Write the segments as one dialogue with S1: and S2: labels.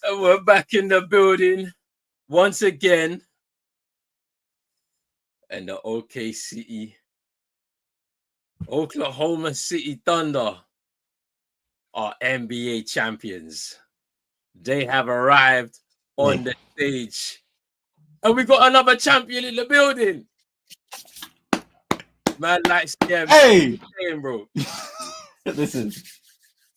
S1: And we're back in the building once again. And the OKC, Oklahoma City Thunder are NBA champions. They have arrived on the stage. And we got another champion in the building. Man, like Sam.
S2: Hey,
S1: bro.
S2: Listen,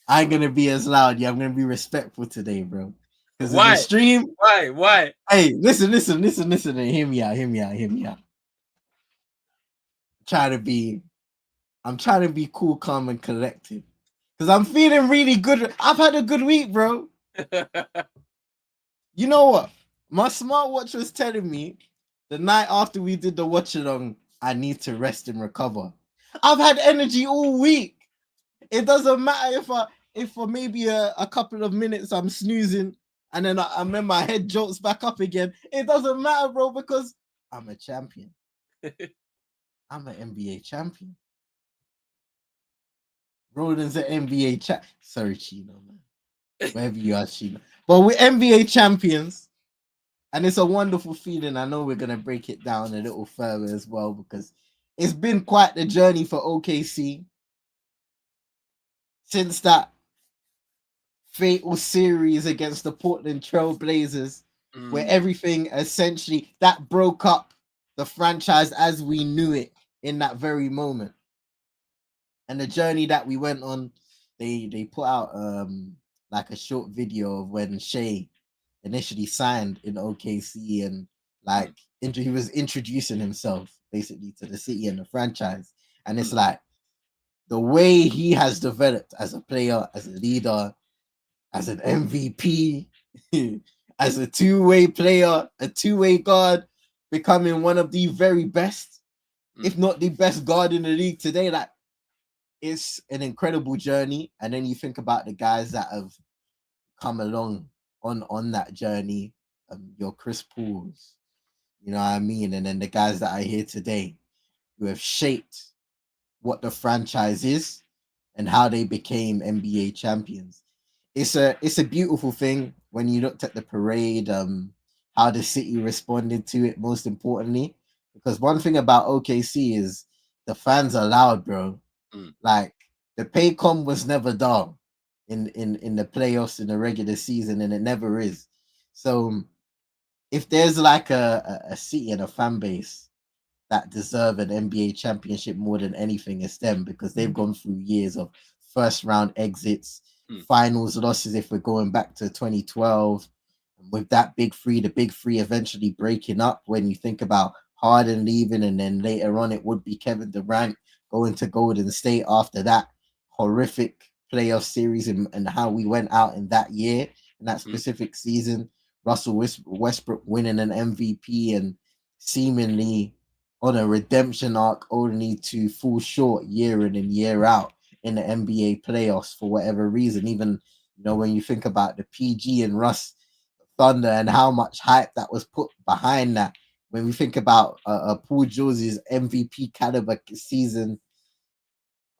S2: I ain't gonna be as loud. Yeah, I'm gonna be respectful today, bro. Because
S1: Why?
S2: the stream.
S1: Why?
S2: Hey, listen. And hear me out. I'm trying to be cool, calm, and collected. Because I'm feeling really good. I've had a good week, bro. You know what? My smartwatch was telling me the night after we did the watch along, I need to rest and recover. I've had energy all week. It doesn't matter if for maybe a couple of minutes I'm snoozing and then then my head jolts back up again. It doesn't matter, bro, because I'm a champion. I'm an NBA champion. Roland's an NBA champ. Sorry, Chino, man. Wherever you are, Chino. But we're NBA champions. And it's a wonderful feeling. I know we're going to break it down a little further as well because it's been quite the journey for OKC. Since that fatal series against the Portland Trail Blazers, where everything essentially that broke up the franchise as we knew it in that very moment. And the journey that we went on, they put out like a short video of when Shea initially signed in OKC and like he was introducing himself basically to the city and the franchise. And it's like the way he has developed as a player, as a leader, as an MVP, as a two-way player, a two-way guard, becoming one of the very best, if not the best guard in the league today. Like, it's an incredible journey. And then you think about the guys that have come along on that journey, your Chris Pools, you know what I mean? And then the guys that are here today who have shaped what the franchise is and how they became NBA champions. It's a beautiful thing when you looked at the parade, how the city responded to it, most importantly. Because one thing about OKC is the fans are loud, bro. Like the Paycom was never dull in the playoffs in the regular season, and it never is. So if there's like a city and a fan base that deserve an NBA championship more than anything, it's them, because they've gone through years of first round exits, finals losses if we're going back to 2012, with that big three, the big three eventually breaking up. When you think about Harden leaving, and then later on it would be Kevin Durant going to Golden State after that horrific playoff series and how we went out in that year, in that specific season. Russell Westbrook winning an MVP and seemingly on a redemption arc, only to fall short year in and year out in the NBA playoffs for whatever reason. Even, you know, when you think about the PG and Russ Thunder and how much hype that was put behind that, when we think about Paul George's MVP caliber season,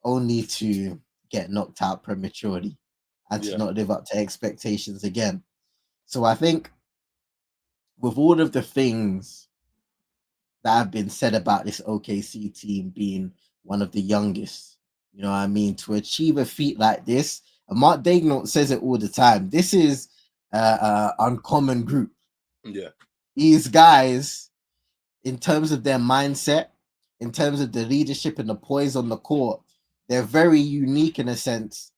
S2: only to get knocked out prematurely and to not live up to expectations again. So I think with all of the things that have been said about this OKC team being one of the youngest, you know what I mean, to achieve a feat like this, and Mark Daigneault says it all the time, this is an uncommon group.
S1: Yeah.
S2: These guys, in terms of their mindset, in terms of the leadership and the poise on the court, they're very unique in a sense,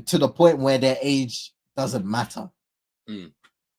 S2: to the point where their age doesn't matter.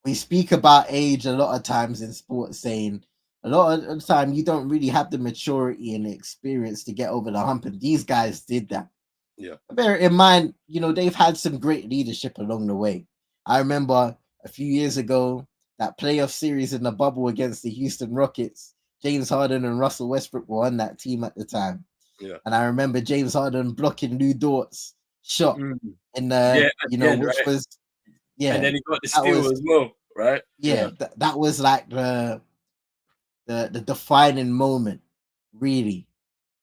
S2: We speak about age a lot of times in sports, saying a lot of the time you don't really have the maturity and the experience to get over the hump, and these guys did that.
S1: Yeah.
S2: Bear in mind, you know, they've had some great leadership along the way. I remember a few years ago, that playoff series in the bubble against the Houston Rockets, James Harden and Russell Westbrook were on that team at the time.
S1: Yeah.
S2: And I remember James Harden blocking Lou Dort's shot in the, which was,
S1: and then he got the steal as well, right?
S2: Yeah, that was like the defining moment, really,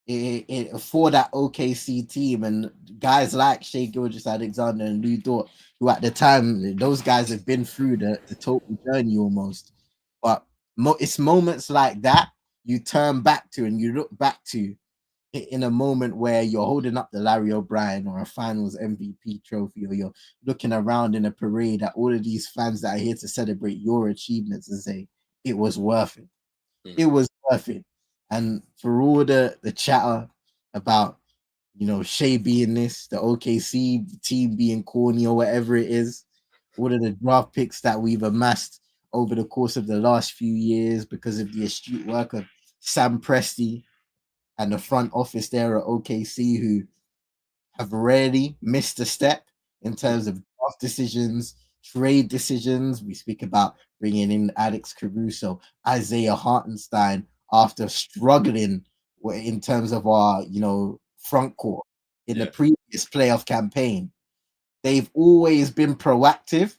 S2: for that OKC team, and guys like Shea Gilgeous-Alexander and Lou Dort, who at the time, those guys have been through the total journey almost. But it's moments like that you turn back to and you look back to in a moment where you're holding up the Larry O'Brien or a finals MVP trophy, or you're looking around in a parade at all of these fans that are here to celebrate your achievements and say, it was worth it. It was worth it. And for all the chatter about, Shea being this, the OKC team being corny or whatever it is, all of the draft picks that we've amassed over the course of the last few years because of the astute work of Sam Presti and the front office there at OKC, who have rarely missed a step in terms of draft decisions, trade decisions. We speak about bringing in Alex Caruso, Isaiah Hartenstein, after struggling in terms of our, front court in the previous playoff campaign. They've always been proactive,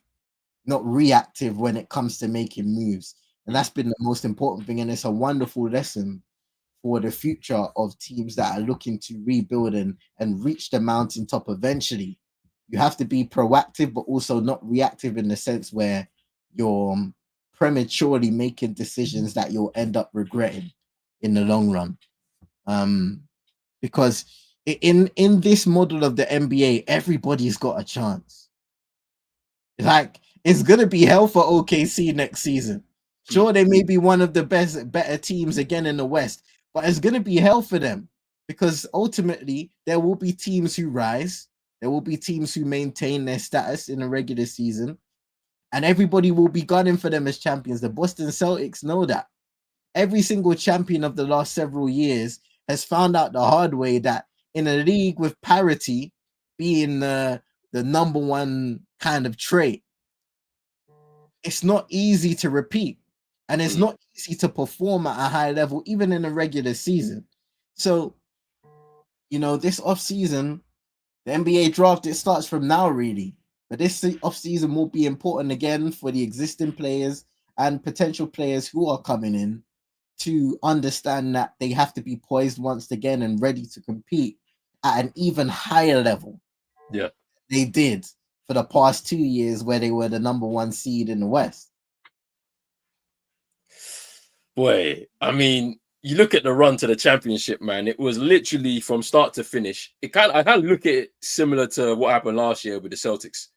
S2: not reactive when it comes to making moves. And that's been the most important thing. And it's a wonderful lesson for the future of teams that are looking to rebuild and reach the mountaintop eventually. You have to be proactive, but also not reactive in the sense where you're prematurely making decisions that you'll end up regretting in the long run. Because in this model of the NBA, everybody's got a chance. Like, it's going to be hell for OKC next season. Sure, they may be one of the better teams again in the West, but it's going to be hell for them, because ultimately there will be teams who rise. There will be teams who maintain their status in the regular season, and everybody will be gunning for them as champions. The Boston Celtics know that. Every single champion of the last several years has found out the hard way that in a league with parity being the number one kind of trait, it's not easy to repeat. And it's not easy to perform at a high level, even in a regular season. So, this offseason, the NBA draft, it starts from now, really. But this offseason will be important again for the existing players and potential players who are coming in to understand that they have to be poised once again and ready to compete at an even higher level.
S1: Yeah.
S2: They did for the past 2 years where they were the number one seed in the West.
S1: Boy, I mean, you look at the run to the championship, man. It was literally from start to finish. I kind of look at it similar to what happened last year with the Celtics.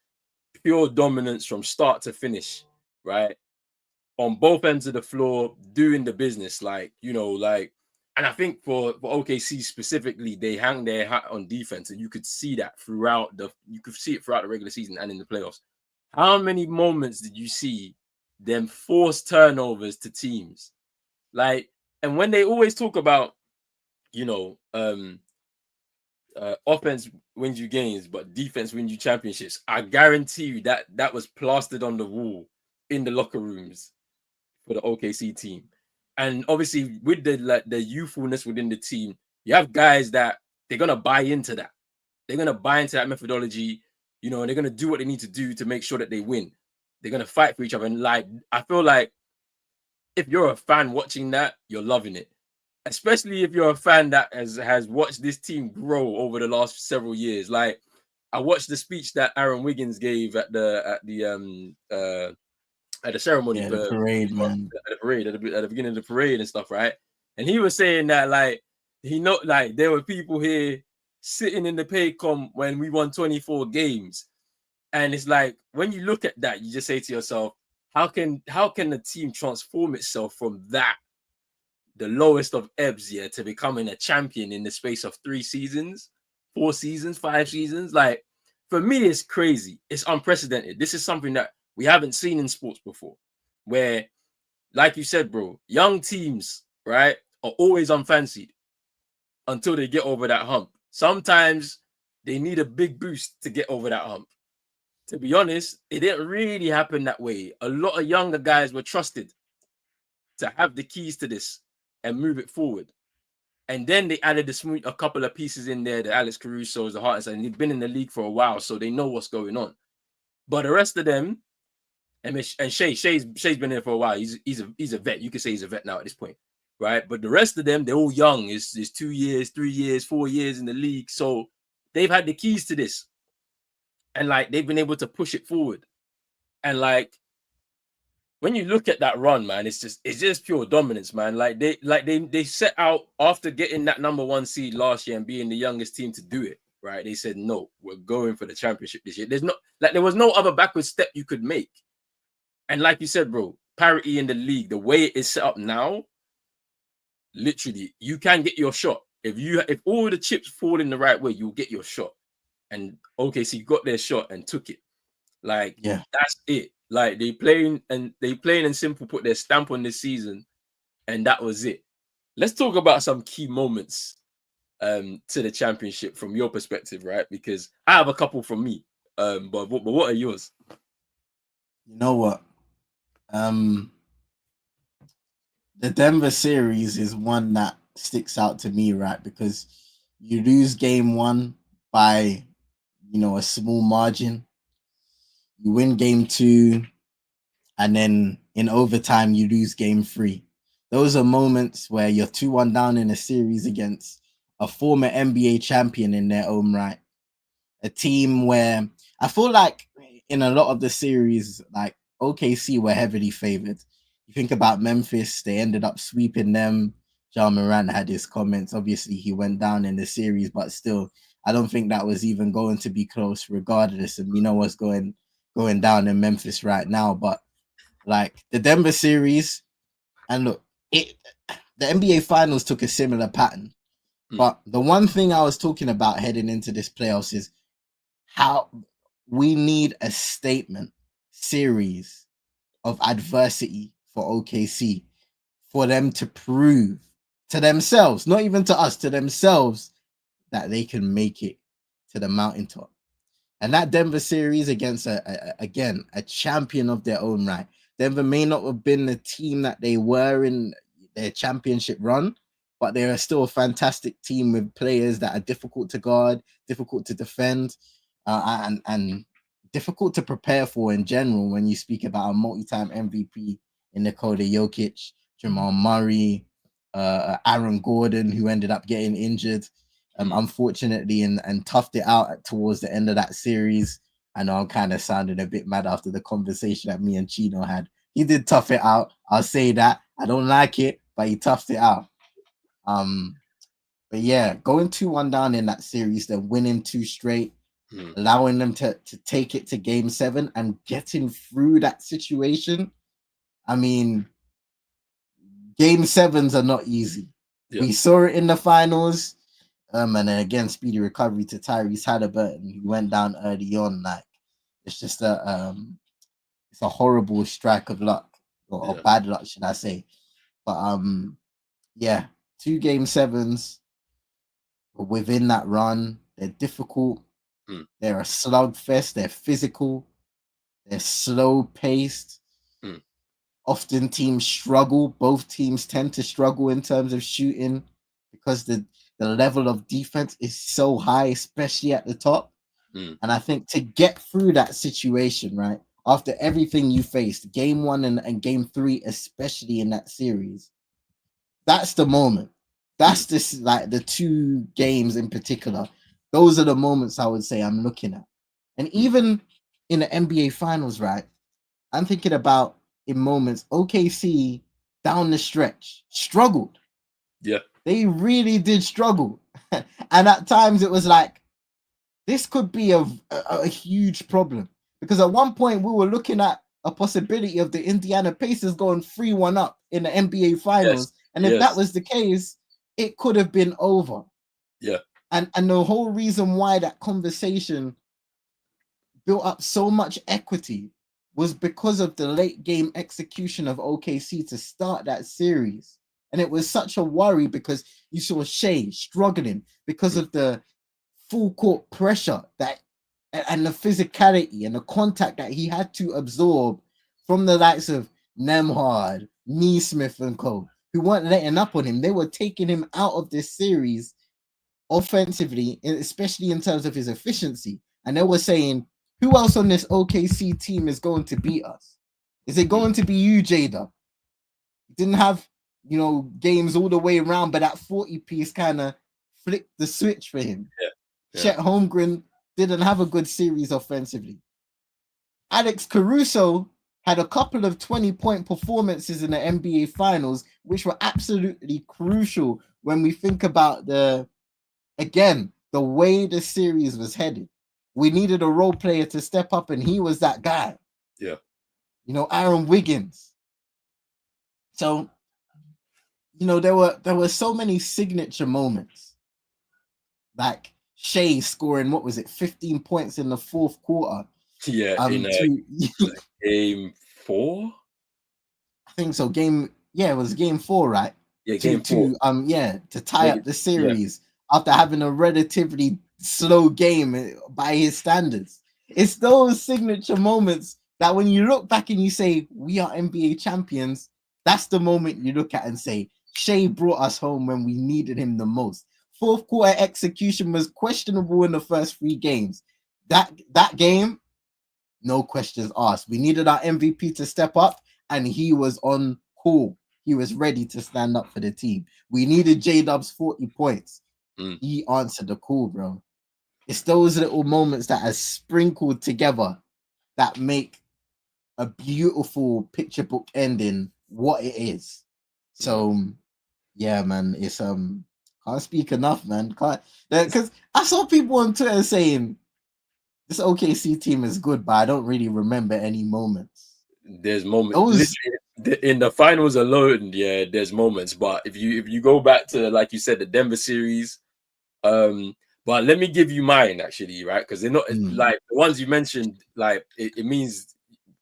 S1: Pure dominance from start to finish, right? On both ends of the floor, doing the business, and I think for OKC specifically, they hang their hat on defense, and you could see that throughout the regular season and in the playoffs. How many moments did you see them force turnovers to teams? And when they always talk about, offense wins you games, but defense wins you championships, I guarantee you that was plastered on the wall in the locker rooms for the OKC team. And obviously, with the youthfulness within the team, you have guys that they're gonna buy into that. They're gonna buy into that methodology, and they're gonna do what they need to do to make sure that they win. They're gonna fight for each other. And I feel like if you're a fan watching that, you're loving it. Especially if you're a fan that has watched this team grow over the last several years. Like, I watched the speech that Aaron Wiggins gave at the ceremony,
S2: the parade, man.
S1: At the beginning of the parade and stuff, right? And he was saying that there were people here sitting in the Paycom when we won 24 games, and it's like, when you look at that, you just say to yourself, how can the team transform itself from that, the lowest of ebbs, to becoming a champion in the space of 3 seasons, 4 seasons, 5 seasons? Like, for me, it's crazy. It's unprecedented. This is something that we haven't seen in sports before, where, like you said, bro, young teams, right, are always unfancied until they get over that hump. Sometimes they need a big boost to get over that hump. To be honest, it didn't really happen that way. A lot of younger guys were trusted to have the keys to this and move it forward. And then they added a couple of pieces in there, the Alex Caruso's, the Hartens, and they've been in the league for a while, so they know what's going on. But the rest of them, and Shay's been there for a while. He's a vet. You could say he's a vet now at this point, right? But the rest of them, they're all young. It's 2 years, 3 years, 4 years in the league. So they've had the keys to this. And like they've been able to push it forward. And like when you look at that run, man, it's just pure dominance, man. Like they set out after getting that number 1 seed last year and being the youngest team to do it, right? They said, no, we're going for the championship this year. There was no other backward step you could make. And like you said, bro, parity in the league, the way it is set up now, literally, you can get your shot. If all the chips fall in the right way, you'll get your shot. And OKC got their shot and took it. Like,
S2: yeah,
S1: that's it. Like they plain and simple put their stamp on this season, and that was it. Let's talk about some key moments to the championship from your perspective, right? Because I have a couple from me. But what are yours?
S2: You know what? The Denver series is one that sticks out to me, right? Because you lose game 1 by, a small margin. You win game 2, and then in overtime, you lose game 3. Those are moments where you're 2-1 down in a series against a former NBA champion in their own right. A team where I feel like in a lot of the series, like OKC were heavily favored. You think about Memphis, they ended up sweeping them. Ja Morant had his comments. Obviously, he went down in the series, but still, I don't think that was even going to be close regardless. And we know what's going down in Memphis right now. But like the Denver series, and look, the NBA Finals took a similar pattern. But the one thing I was talking about heading into this playoffs is how we need a statement series of adversity for OKC for them to prove to themselves, not even to us, to themselves, that they can make it to the mountaintop. And that Denver series against a champion of their own right. Denver may not have been the team that they were in their championship run, but they're still a fantastic team with players that are difficult to guard, difficult to defend, and difficult to prepare for in general when you speak about a multi-time MVP in Nikola Jokic, Jamal Murray, Aaron Gordon, who ended up getting injured, unfortunately, and toughed it out towards the end of that series. I know I'm kind of sounding a bit mad after the conversation that me and Chino had. He did tough it out. I'll say that. I don't like it, but he toughed it out. But yeah, going 2-1 down in that series, then winning 2 straight, allowing them to take it to game 7 and getting through that situation. I mean, game 7s are not easy. Yeah. We saw it in the finals. And then again, speedy recovery to Tyrese Halliburton, who went down early on. Like, it's just it's a horrible strike of luck, or bad luck, should I say? But yeah, 2 game 7s within that run. They're difficult. They're a slugfest. They're physical. They're slow paced. Often teams struggle. Both teams tend to struggle in terms of shooting because the level of defense is so high, especially at the top. And I think to get through that situation, right, after everything you faced, game 1 and game 3, especially in that series, that's the moment. That's this, like the 2 games in particular. Those are the moments I would say I'm looking at. And even in the NBA Finals, right, I'm thinking about in moments, OKC down the stretch struggled.
S1: Yeah.
S2: They really did struggle. And at times it was like, this could be a huge problem. Because at one point we were looking at a possibility of the Indiana Pacers going 3-1 up in the NBA Finals. Yes. And if that was the case, it could have been over.
S1: Yeah.
S2: And the whole reason why that conversation built up so much equity was because of the late game execution of OKC to start that series. And it was such a worry because you saw Shea struggling because of the full court pressure and the physicality and the contact that he had to absorb from the likes of Nemhard, Neesmith and co, who weren't letting up on him. They were taking him out of this series offensively, especially in terms of his efficiency. And they were saying, who else on this OKC team is going to beat us? Is it going to be you, Jada? Didn't have games all the way around, but that 40 piece kind of flicked the switch for him. Chet Holmgren didn't have a good series offensively. Alex Caruso had a couple of 20-point performances in the NBA Finals, which were absolutely crucial when we think about the way the series was headed. We needed a role player to step up, and he was that guy.
S1: Yeah.
S2: Aaron Wiggins. So, there were so many signature moments. Like Shea scoring, 15 points in the fourth quarter.
S1: Yeah, in game 4?
S2: I think so. It was game 4, right?
S1: Yeah, game 4.
S2: To tie up the series after having a relatively slow game by his standards. It's those signature moments that when you look back and you say, we are NBA champions, that's the moment you look at and say, Shea brought us home when we needed him the most. Fourth quarter execution was questionable in the first 3 games. That game, no questions asked. We needed our MVP to step up, and he was on call. He was ready to stand up for the team. We needed J-Dub's 40 points. He answered the call, bro. It's those little moments that are sprinkled together that make a beautiful picture book ending what it is. So, yeah, man, it's can't speak enough, man. Because I saw people on Twitter saying this OKC team is good, but I don't really remember any moments.
S1: There's moments in the finals alone. Yeah, there's moments. But if you go back to, like you said, the Denver series, but let me give you mine actually, right? Because they're not like the ones you mentioned. Like it means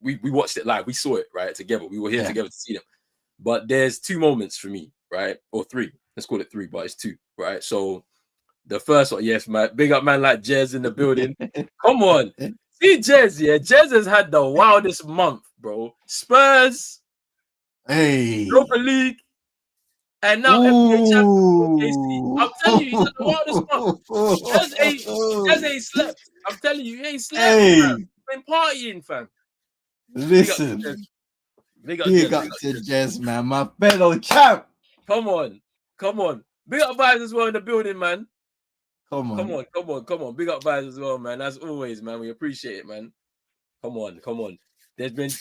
S1: we watched it live, we saw it right together. We were here together to see them. But there's 2 moments for me, right? Or 3. Let's call it 3, but it's 2, right? So the first one, yes, man, big up man like Jez in the building. Come on, see Jez, Jez has had the wildest month, bro. Spurs, Europa League. And now NBA champions OKC. I'm telling you, he's at the wildest month. Jez ain't slept. I'm telling you, he ain't slept. Fam. He's been partying, fam.
S2: Listen,
S1: big
S2: up to Jez, man, my fellow champ.
S1: Come on. Big up vibes as well in the building, man. Come on. Big up vibes as well, man. As always, man. We appreciate it, man. Come on. There's been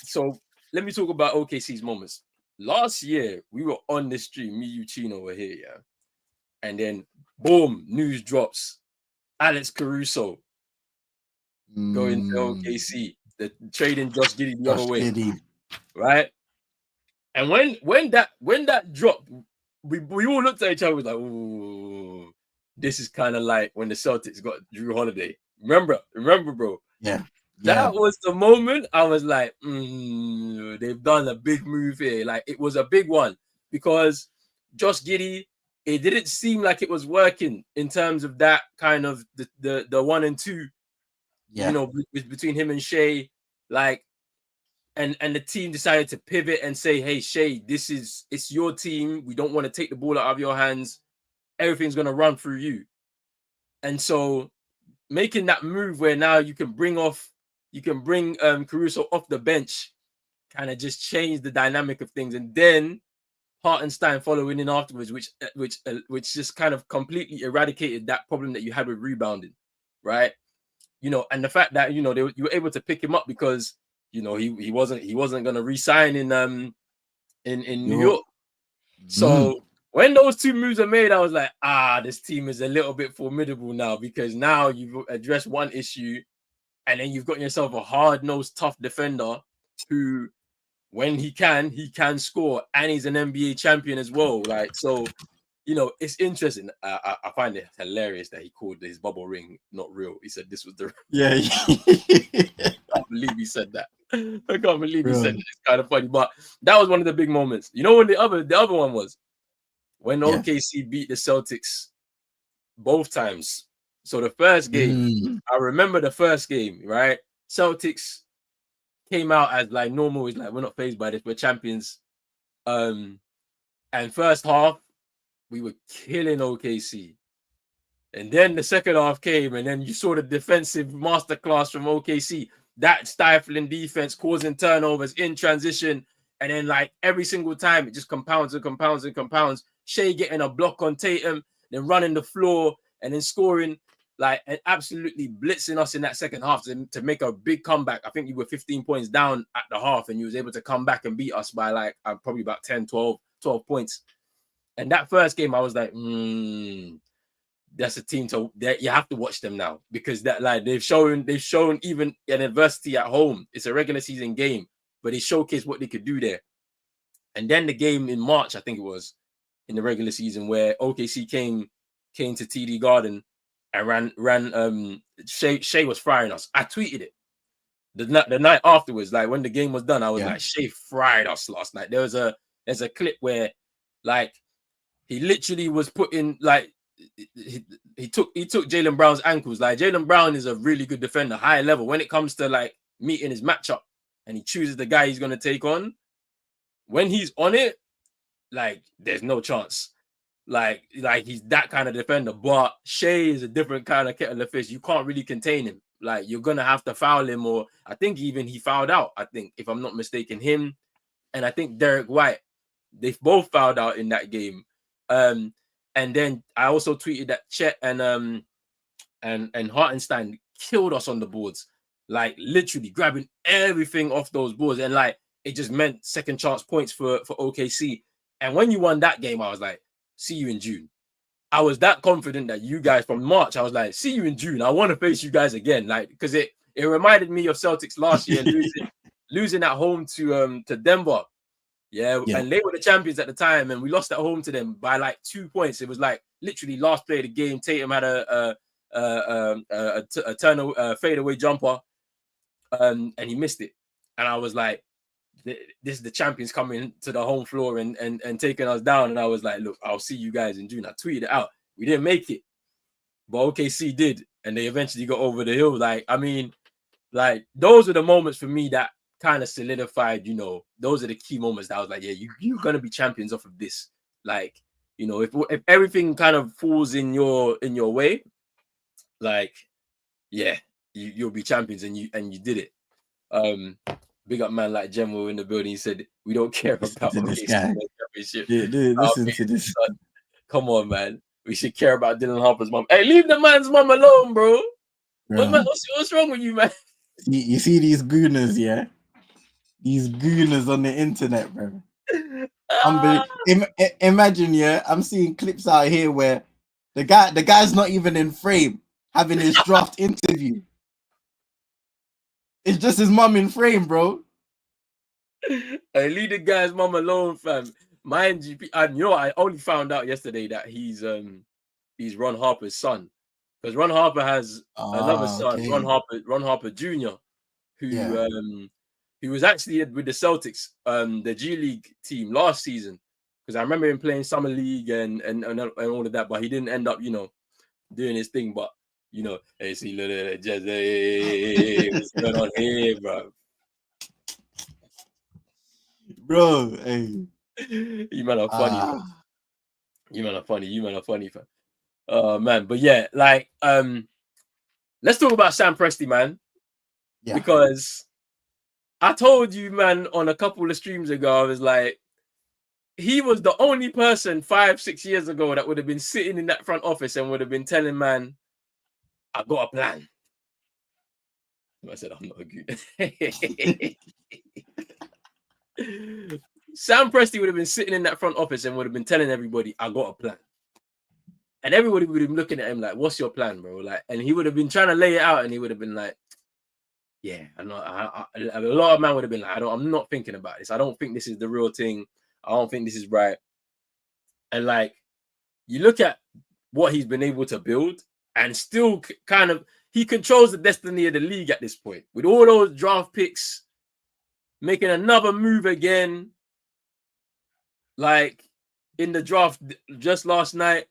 S1: let me talk about OKC's moments. Last year, we were on this stream. Me, you, Chino were here, yeah. And then, boom, news drops. Alex Caruso going to OKC. The trading Josh Giddey the other way, right? And when that dropped, we all looked at each other, was like, "Ooh, this is kind of like when the Celtics got Jrue Holiday." Remember, bro?
S2: Yeah.
S1: That was the moment I was like, they've done a big move here. Like, it was a big one because Josh Giddey, it didn't seem like it was working in terms of that kind of the 1 and 2, between him and Shea, like, and the team decided to pivot and say, hey, Shea, it's your team. We don't want to take the ball out of your hands. Everything's going to run through you. And so making that move where now you can bring Caruso off the bench kind of just changed the dynamic of things. And then Hartenstein following in afterwards, which just kind of completely eradicated that problem that you had with rebounding, right? And the fact that you were able to pick him up because he wasn't going to re-sign in New York. So when those 2 moves are made, I was like, this team is a little bit formidable now, because now you've addressed one issue, and then you've got yourself a hard-nosed, tough defender who, when he can score, and he's an NBA champion as well. Like, so, it's interesting. I find it hilarious that he called his bubble ring not real. He said this was the I can't believe he said that. I can't believe he said that. It's kind of funny, but that was one of the big moments. When the other one was when OKC beat the Celtics both times. So the first game, I remember the first game, right? Celtics came out as like normal. It's like, we're not fazed by this. We're champions. And first half, we were killing OKC. And then the second half came, and then you saw the defensive masterclass from OKC. That stifling defense causing turnovers in transition. And then like every single time it just compounds and compounds and compounds. Shea getting a block on Tatum, then running the floor and then scoring, like, and absolutely blitzing us in that second half to make a big comeback. I think you were 15 points down at the half and you was able to come back and beat us by like probably about 10, 12 points. And that first game, I was like, that's a team that you have to watch them now, because that, like, they've shown even in adversity at home. It's a regular season game, but they showcased what they could do there. And then the game in March, I think it was, in the regular season, where OKC came to TD Garden and ran Shea was frying us. I tweeted it the night afterwards, like when the game was done. I was like, Shea fried us last night. There's a clip where, like, he literally was putting, like, he took Jaylen Brown's ankles. Like, Jaylen Brown is a really good defender, high level. When it comes to like meeting his matchup and he chooses the guy he's gonna take on, when he's on it, like, there's no chance. Like he's that kind of defender. But Shea is a different kind of kettle of fish. You can't really contain him. Like, you're gonna have to foul him, or I think even he fouled out. I think, if I'm not mistaken, him and I think Derek White, they both fouled out in that game. And then I also tweeted that Chet and Hartenstein killed us on the boards, like literally grabbing everything off those boards, and like it just meant second chance points for OKC. And when you won that game, I was like, see you in June. I was that confident that you guys from March, I was like, see you in June. I want to face you guys again, like, because it reminded me of Celtics last year losing at home to Denver. Yeah, and they were the champions at the time, and we lost at home to them by like 2 points. It was like literally last play of the game. Tatum had a fadeaway jumper, and he missed it. And I was like, this is the champions coming to the home floor and taking us down. And I was like, look, I'll see you guys in June. I tweeted it out. We didn't make it, but OKC did, and they eventually got over the hill. Like, I mean, like, those are the moments for me that kind of solidified, you know, those are the key moments that I was like, yeah, you're gonna be champions off of this. Like, you know, if everything kind of falls in your way, like, yeah, you'll be champions, and you did it. Big up man like General in the building. He said, we don't care about
S2: this guy.
S1: championship.
S2: Yeah, dude, listen to this.
S1: Son. Come on, man. We should care about Dylan Harper's mom. Hey, leave the man's mom alone, bro. What's wrong with you, man?
S2: You see these gooners, yeah? These gooners on the internet, bro. Imagine, yeah, I'm seeing clips out here where the guy's not even in frame having his draft interview. It's just his mom in frame, bro.
S1: Hey, leave the guy's mom alone, fam. Mind you, and you know, I only found out yesterday that he's Ron Harper's son, because Ron Harper has another son, okay. Ron Harper Jr., who was actually with the Celtics, the G League team last season, because I remember him playing summer league and all of that, but he didn't end up, you know, doing his thing. But you know, hey, see, look at that, just hey, what's going on here, bro?
S2: Bro, hey,
S1: you man are funny, bro. You man are funny, fam. Man, but yeah, like, let's talk about Sam Presti, man, because I told you, man, on a couple of streams ago, I was like, he was the only person 5-6 years ago that would have been sitting in that front office and would have been telling man, I got a plan. I said, I'm not good. Sam Presti would have been sitting in that front office and would have been telling everybody, I got a plan. And everybody would have been looking at him like, what's your plan, bro? Like, and he would have been trying to lay it out, and he would have been like, yeah, a lot of man would have been like, I'm not thinking about this. I don't think this is the real thing. I don't think this is right. And like, you look at what he's been able to build, and still kind of, he controls the destiny of the league at this point. With all those draft picks, making another move again. Like, in the draft just last night,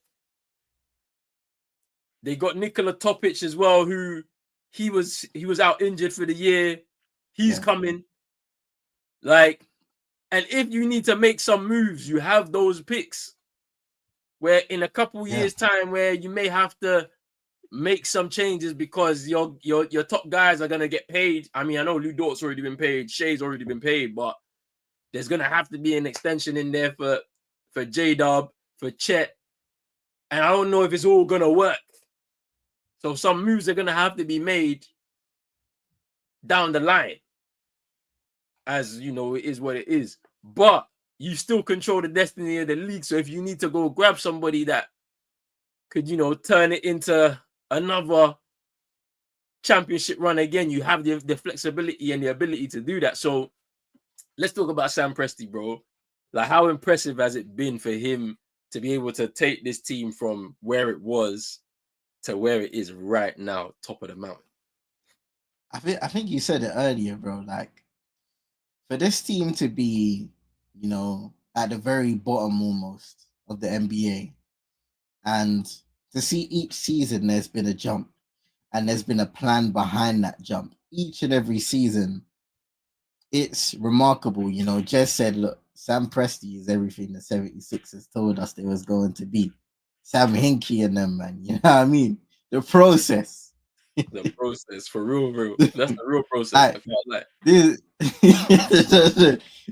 S1: they got Nikola Topic as well, who he was out injured for the year. He's coming. Like, and if you need to make some moves, you have those picks where in a couple years' time where you may have to make some changes because your top guys are gonna get paid. I mean, I know Lou Dort's already been paid, Shea's already been paid, but There's gonna have to be an extension in there for J-Dub, for Chet, and I don't know if it's all gonna work. So some moves are gonna have to be made down the line. As you know, it is what it is. But you still control the destiny of the league. So if you need to go grab somebody that could, turn it into another championship run again, you have the flexibility and the ability to do that. So let's talk about Sam Presti, bro. Like, how impressive has it been for him to be able to take this team from where it was to where it is right now, top of the mountain?
S2: I think you said it earlier, bro. Like, for this team to be, at the very bottom almost of the NBA, and to see each season there's been a jump and there's been a plan behind that jump each and every season, it's remarkable. Jess said, look, Sam Presti is everything the 76ers told us they was going to be. Sam Hinkie and them, man. You know what I mean? The process.
S1: The process, for real. That's the real process. I felt like.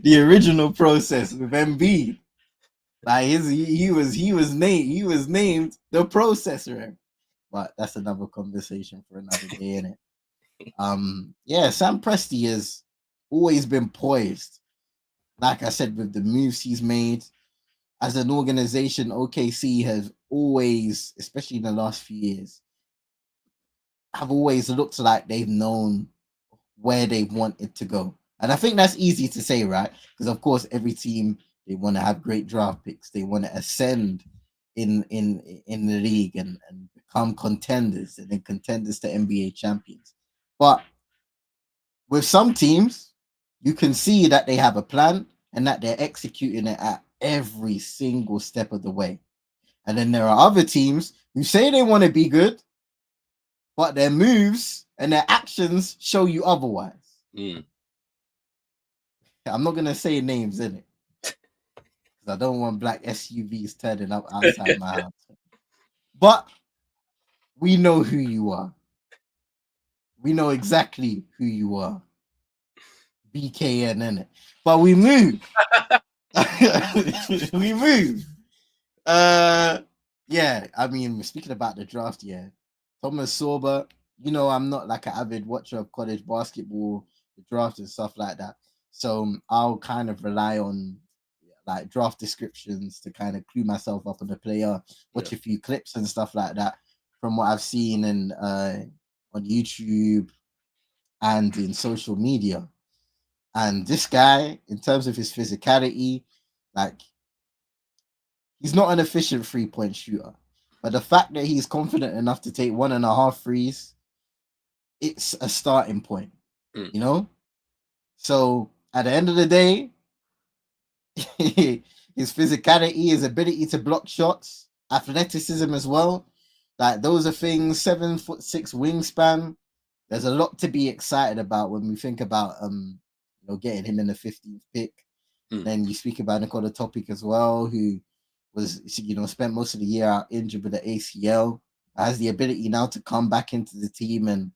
S2: The original process with Embiid. Like he was named the processor. But that's another conversation for another day, innit? Yeah, Sam Presti has always been poised. Like I said, with the moves he's made as an organization, OKC has always, especially in the last few years, have always looked like they've known where they wanted to go. And I think that's easy to say, right? Because of course, every team, they want to have great draft picks. They want to ascend in the league and become contenders and then contenders to NBA champions. But with some teams, you can see that they have a plan and that they're executing it at every single step of the way. And then there are other teams who say they want to be good, but their moves and their actions show you otherwise. I'm not going to say names, innit? Because I don't want black SUVs turning up outside my house. But we know who you are. We know exactly who you are. BKN, innit? But we move. We move. Yeah, I mean, speaking about the draft, yeah. Thomas Sorber, I'm not like an avid watcher of college basketball, the draft and stuff like that. So I'll kind of rely on like draft descriptions to kind of clue myself up on the player, watch a few clips and stuff like that from what I've seen in on YouTube and in social media. And this guy, in terms of his physicality, like, he's not an efficient 3-point shooter. But the fact that he's confident enough to take 1.5 threes, it's a starting point, So at the end of the day, his physicality, his ability to block shots, athleticism as well, like those are things. 7'6" wingspan. There's a lot to be excited about when we think about getting him in the 15th pick. Then you speak about Nikola Topic as well, who was spent most of the year out injured with the ACL, has the ability now to come back into the team. And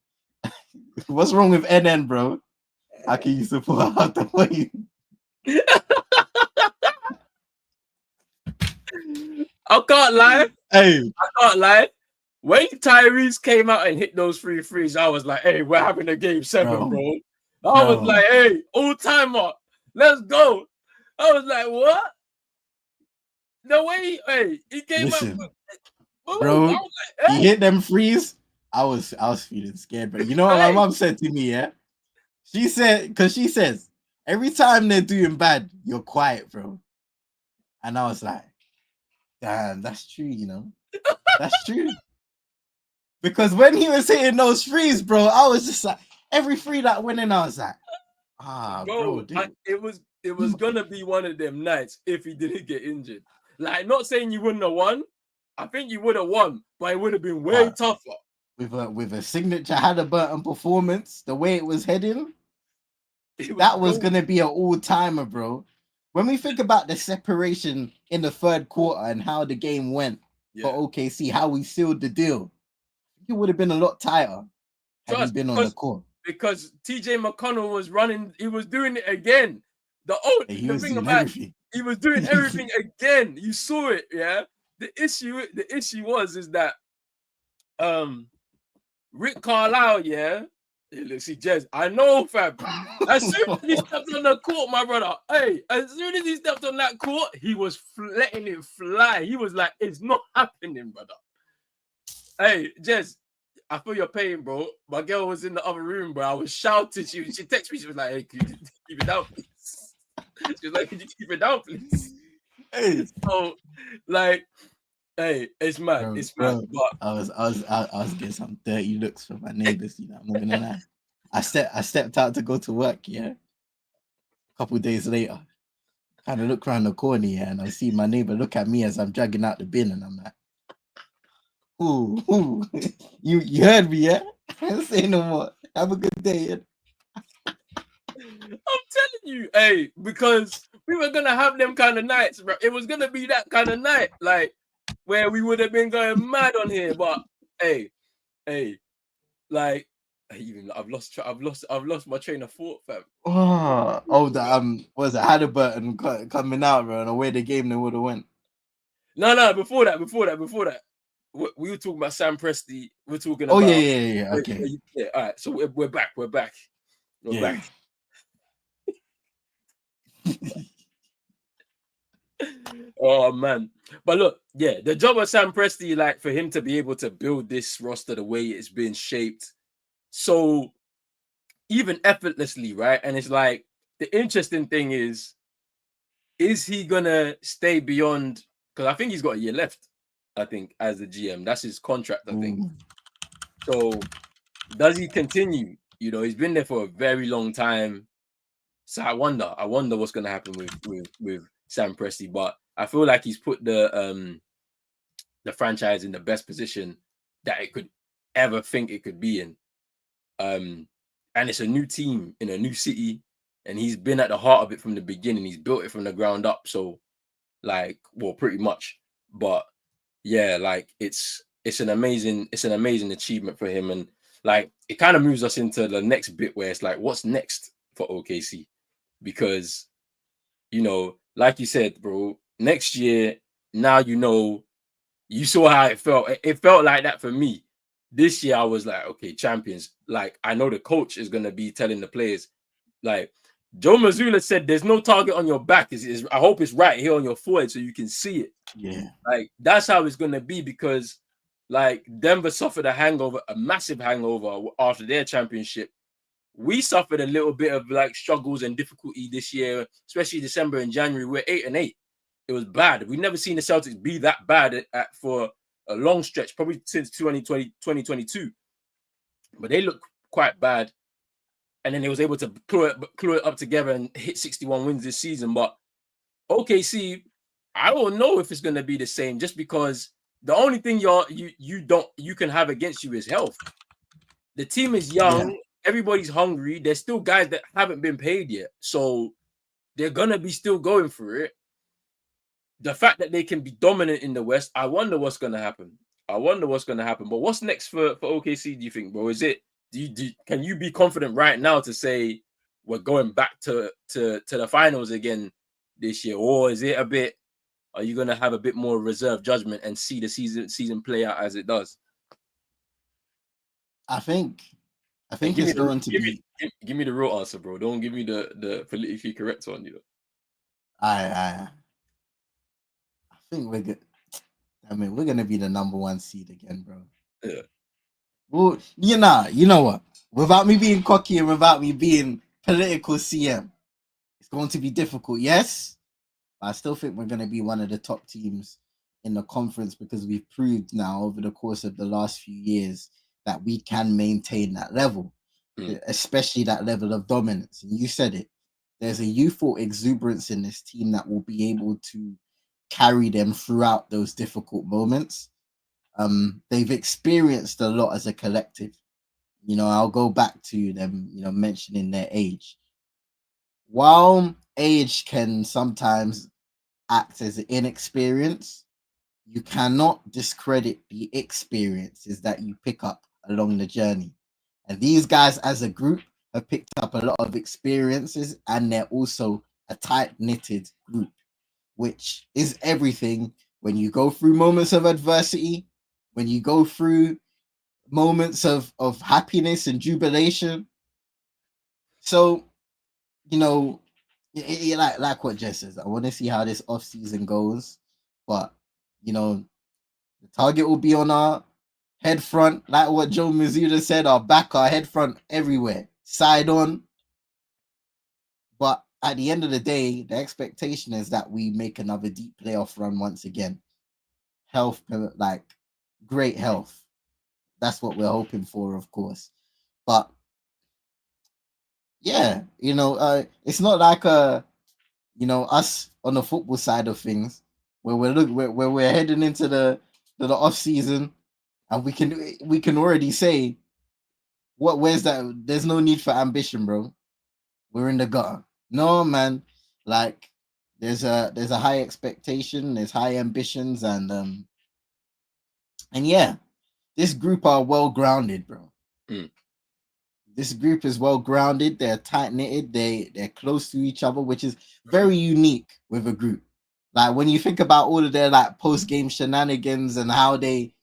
S2: what's wrong with NN, bro? How can you support out the way?
S1: I can't lie.
S2: Hey,
S1: I can't lie. When Tyrese came out and hit those 3 threes, I was like, hey, we're having a game 7, bro. I was like, hey, all-timer, let's go. I was like, what? The way he came out,
S2: bro,
S1: I was like, hey.
S2: He hit them threes. I was feeling scared, but you know what my mom said to me, yeah? She said, because she says, every time they're doing bad, you're quiet, bro. And I was like, damn, that's true, That's true. Because when he was hitting those threes, bro, I was just like, every free that went in, I was like, bro, dude.
S1: It was gonna be one of them nights if he didn't get injured. Like, not saying you wouldn't have won. I think you would have won, but it would have been way tougher.
S2: With a signature Halliburton performance, the way it was heading, that was gonna be an all-timer, bro. When we think about the separation in the third quarter and how the game went for OKC, how we sealed the deal, it would have been a lot tighter had he been on the court.
S1: Because TJ McConnell was running, he was doing it again.
S2: He
S1: The
S2: was
S1: thing
S2: doing
S1: about
S2: everything.
S1: he was doing everything again. You saw it, yeah. The issue is that Rick Carlisle, yeah. Hey, look, see, Jez, I know, fam. As soon as he stepped on the court, my brother, as soon as he stepped on that court, he was letting it fly. He was like, it's not happening, brother. Hey, Jez, I feel your pain, bro. My girl was in the other room, bro. I was shouting. She texted me. She was like, hey, could you keep it down, please? She was like, could you keep it down, please?
S2: Hey.
S1: So, like, hey, it's mad.
S2: Bro,
S1: It's mad. But
S2: I was getting some dirty looks from my neighbors, I'm not gonna lie. I stepped out to go to work, yeah. A couple of days later, kind of look around the corner, yeah, and I see my neighbor look at me as I'm dragging out the bin, and I'm like, ooh, you heard me, yeah? I don't say no more. Have a good day. Yeah?
S1: I'm telling you, hey, because we were gonna have them kind of nights, bro. It was gonna be that kind of night, like where we would have been going mad on here. But hey, like I've lost my train of thought, fam.
S2: Was it Halliburton coming out, bro, and away the game they would have went.
S1: No, before that. We were talking about Sam Presti. We're talking about.
S2: Yeah. Okay.
S1: Yeah. All right. So we're back. We're back. Oh man, but look, yeah, the job of Sam Presti, like for him to be able to build this roster the way it's been shaped, so even effortlessly, right? And it's like the interesting thing is he gonna stay beyond? Because I think he's got a year left. I think as the GM, that's his contract. I think. So does he continue? He's been there for a very long time. So I wonder what's gonna happen with Sam Presti, but I feel like he's put the franchise in the best position that it could ever think it could be in. And it's a new team in a new city, and he's been at the heart of it from the beginning. He's built it from the ground up. So, pretty much. But yeah, like it's an amazing achievement for him, and like it kind of moves us into the next bit where it's like, what's next for OKC? Because like you said, bro, next year, now you saw how it felt. It felt like that for me. This year, I was like, okay, champions. Like, I know the coach is going to be telling the players, like, Joe Mazzulla said, there's no target on your back. I hope it's right here on your forehead so you can see it.
S2: Yeah.
S1: Like, that's how it's going to be because, like, Denver suffered a massive hangover after their championship. We suffered a little bit of like struggles and difficulty this year, especially December and January. We're 8-8. It was bad. We've never seen the Celtics be that bad for a long stretch, probably since 2022. But they look quite bad. And then they was able to claw it up together and hit 61 wins this season. But OKC, I don't know if it's going to be the same, just because the only thing you can have against you is health. The team is young. Yeah. Everybody's hungry. There's still guys that haven't been paid yet. So they're going to be still going for it. The fact that they can be dominant in the West, I wonder what's going to happen. But what's next for OKC, do you think, bro? Is it, can you be confident right now to say we're going back to the finals again this year? Or is it are you going to have a bit more reserved judgment and see the season play out as it does?
S2: I think it's going to be.
S1: Give me the real answer, bro. Don't give me the politically correct one,
S2: I think we're good. I mean, we're gonna be the number 1 seed again, bro.
S1: Yeah.
S2: Well, you know what? Without me being cocky and without me being political CM, it's going to be difficult. Yes, but I still think we're gonna be one of the top teams in the conference because we've proved now over the course of the last few years that we can maintain that level, especially that level of dominance. And you said it. There's a youthful exuberance in this team that will be able to carry them throughout those difficult moments. They've experienced a lot as a collective. I'll go back to them, mentioning their age. While age can sometimes act as inexperience, you cannot discredit the experiences that you pick up along the journey. And these guys as a group have picked up a lot of experiences, and they're also a tight-knitted group, which is everything when you go through moments of adversity, when you go through moments of happiness and jubilation. So, like what Jess says, I want to see how this offseason goes. But, the target will be on our head front, like what Joe Mazzulla said, our back, our head front, everywhere, side on. But at the end of the day, the expectation is that we make another deep playoff run once again. Health, like great health. That's what we're hoping for, of course. But yeah, it's not like us on the football side of things where we're heading into the off season, and we can already say where's that? There's no need for ambition, bro. We're in the gutter. No, man. Like there's a high expectation, there's high ambitions, and yeah, this group are well grounded, bro. This group is well grounded. They're tight knitted. They're close to each other, which is very unique with a group. Like when you think about all of their like post game shenanigans and how they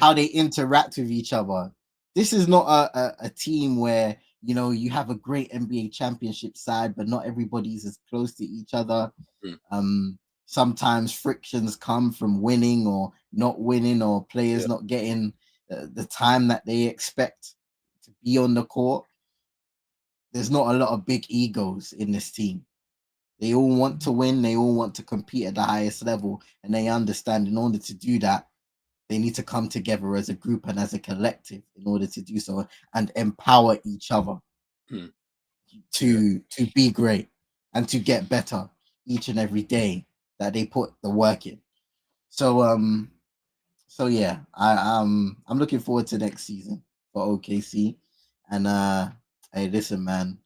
S2: interact with each other, this is not a team where you have a great NBA championship side, but not everybody's as close to each other. Sometimes frictions come from winning or not winning, or players not getting the time that they expect to be on the court. There's not a lot of big egos in this team. They all want to win. They all want to compete at the highest level, and they understand in order to do that, they need to come together as a group and as a collective in order to do so and empower each other to be great and to get better each and every day that they put the work in. So yeah, I'm looking forward to next season for OKC. And hey, listen, man,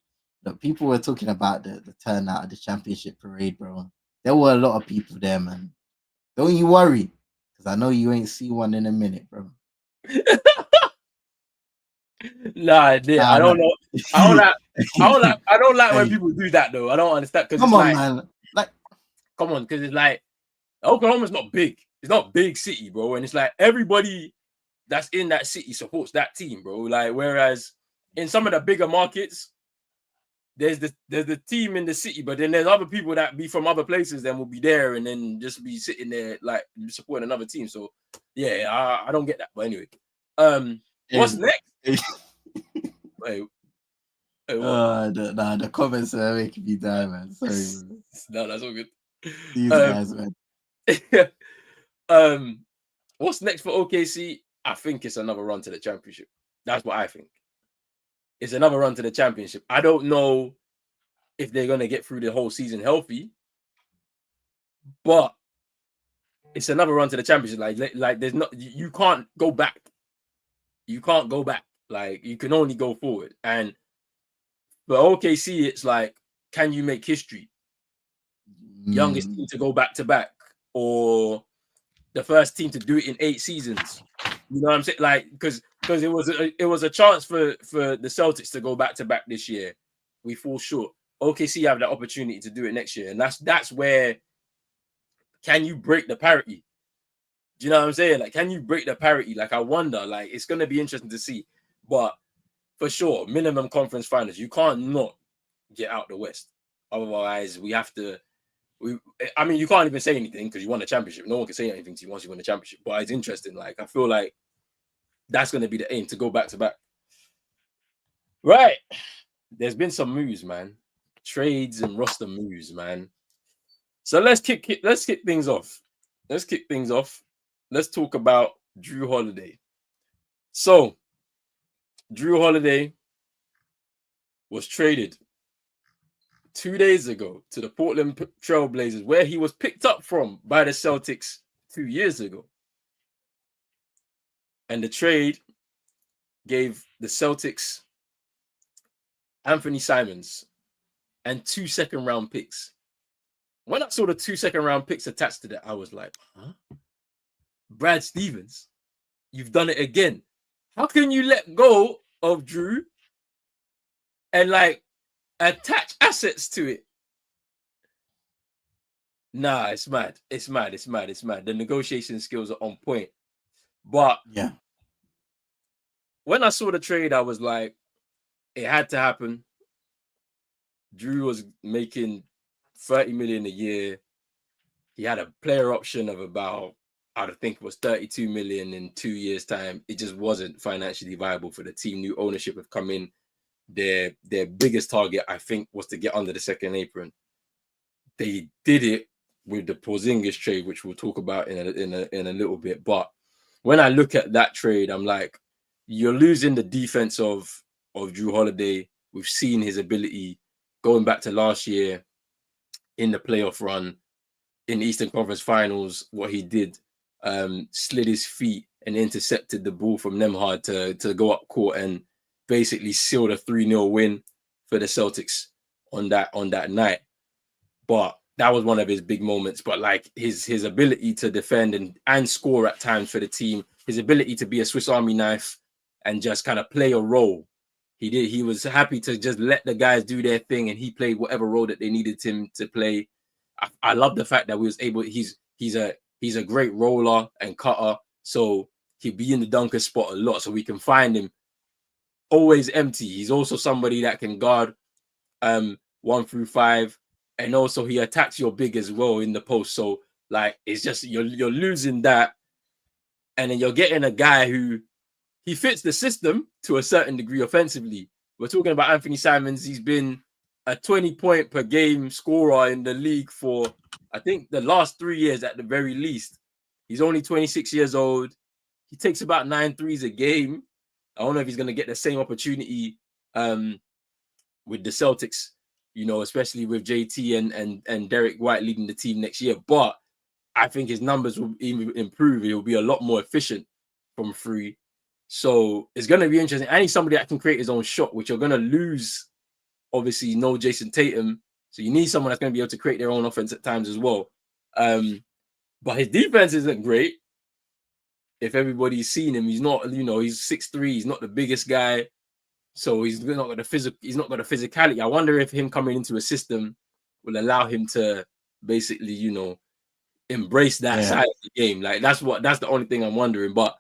S2: look, people were talking about the turnout of the championship parade, bro. There were a lot of people there, man. Don't you worry, because I know you ain't see one in a minute, bro.
S1: Nah, I did. I don't know. I don't like when people do that though. I don't understand, because
S2: come on, man. Like,
S1: come on, because it's like Oklahoma's not big. It's not big city, bro, and it's like everybody that's in that city supports that team, bro. Like whereas in some of the bigger markets, there's the team in the city, but then there's other people that be from other places that will be there and then just be sitting there like supporting another team. So yeah, I don't get that. But anyway, what's next? Wait,
S2: the comments are making me die, man. Sorry, man.
S1: No, that's all good.
S2: These guys, man.
S1: What's next for OKC? I think it's another run to the championship. That's what I think. It's another run to the championship. I don't know if they're gonna get through the whole season healthy, but it's another run to the championship. Like there's not, you can't go back. You can't go back. Like you can only go forward. And for OKC, it's like, can you make history? Youngest team to go back to back, or the first team to do it in 8 seasons. You know what I'm saying? Like, because it was a chance for the Celtics to go back to back this year. We fall short. OKC have that opportunity to do it next year, and that's where, can you break the parity? Do you know what I'm saying? Like, can you break the parity? Like, I wonder. Like, it's gonna be interesting to see. But for sure, minimum conference finals. You can't not get out the West. Otherwise, we have to. I mean, you can't even say anything because you won the championship. No one can say anything to you once you win the championship. But it's interesting. Like, I feel like that's going to be the aim, to go back to back. Right. There's been some moves, man. Trades and roster moves, man. So let's kick things off. Let's talk about Jrue Holiday. So, Jrue Holiday was traded 2 days ago to the Portland Trail Blazers, where he was picked up from by the Celtics 2 years ago. And the trade gave the Celtics Anfernee Simons and 2 second-round picks. When I saw the 2 second-round picks attached to that, I was like, huh? Brad Stevens, you've done it again. How can you let go of Jrue and like attach assets to it? Nah, it's mad. It's mad. It's mad. It's mad. The negotiation skills are on point. But
S2: yeah,
S1: when I saw the trade, I was like, it had to happen. Jrue was making 30 million a year. He had a player option of about, I think it was 32 million in 2 years' time. It just wasn't financially viable for the team. New ownership have come in. Their biggest target, I think, was to get under the second apron. They did it with the Porzingis trade, which we'll talk about in a little bit. But when I look at that trade, I'm like, you're losing the defense of Jrue Holiday. We've seen his ability going back to last year in the playoff run in the Eastern Conference Finals. What he did, slid his feet and intercepted the ball from Nemhard to go up court and basically sealed a 3-0 win for the Celtics on that night. But that was one of his big moments. But like his ability to defend and score at times for the team, his ability to be a Swiss Army knife and just kind of play a role. He was happy to just let the guys do their thing, and he played whatever role that they needed him to play. I love the fact that we was able. He's a great roller and cutter, so he'd be in the dunker spot a lot, so we can find him always empty. He's also somebody that can guard 1 through 5, and also he attacks your big as well in the post. So like it's just you're losing that, and then you're getting a guy who he fits the system to a certain degree offensively. We're talking about Anfernee Simons. He's been a 20-point per game scorer in the league for, I think, the last 3 years at the very least. He's only 26 years old. He takes about 9 threes a game. I don't know if he's going to get the same opportunity with the Celtics, especially with JT and Derek White leading the team next year. But I think his numbers will even improve. He'll be a lot more efficient from 3. So it's going to be interesting. And he's somebody that can create his own shot, which you're going to lose. Obviously, no Jason Tatum. So you need someone that's going to be able to create their own offense at times as well. But his defense isn't great. If everybody's seen him, he's not, he's 6'3". He's not the biggest guy. So he's not got the physicality. I wonder if him coming into a system will allow him to basically, embrace that side of the game. Like that's the only thing I'm wondering. But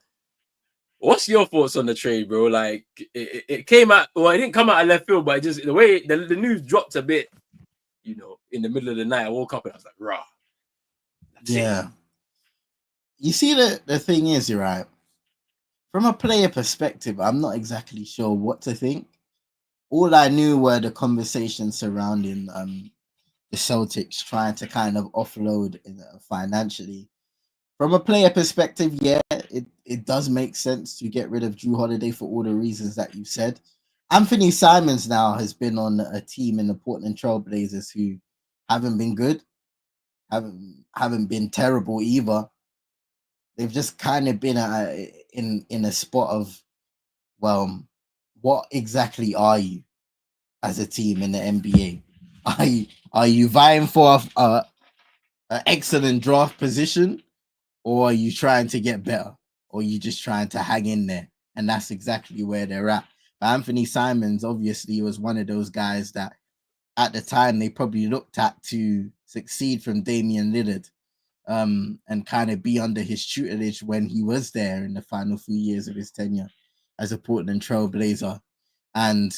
S1: what's your thoughts on the trade, bro? Like it came out, well, it didn't come out of left field, but it just the way the news dropped a bit, in the middle of the night. I woke up and I was like, rah.
S2: Yeah. You see, the thing is, you're right. From a player perspective, I'm not exactly sure what to think. All I knew were the conversations surrounding the Celtics trying to kind of offload financially. From a player perspective, yeah, it does make sense to get rid of Jrue Holiday for all the reasons that you said. Anfernee Simons now has been on a team in the Portland Trail Blazers who haven't been good, haven't been terrible either. They've just kind of been in a spot of, well, what exactly are you as a team in the NBA? Are you vying for an excellent draft position, or are you trying to get better, or are you just trying to hang in there? And that's exactly where they're at. But Anfernee Simons obviously was one of those guys that at the time they probably looked at to succeed from Damian Lillard, and kind of be under his tutelage when he was there in the final few years of his tenure as a Portland Trail Blazer. And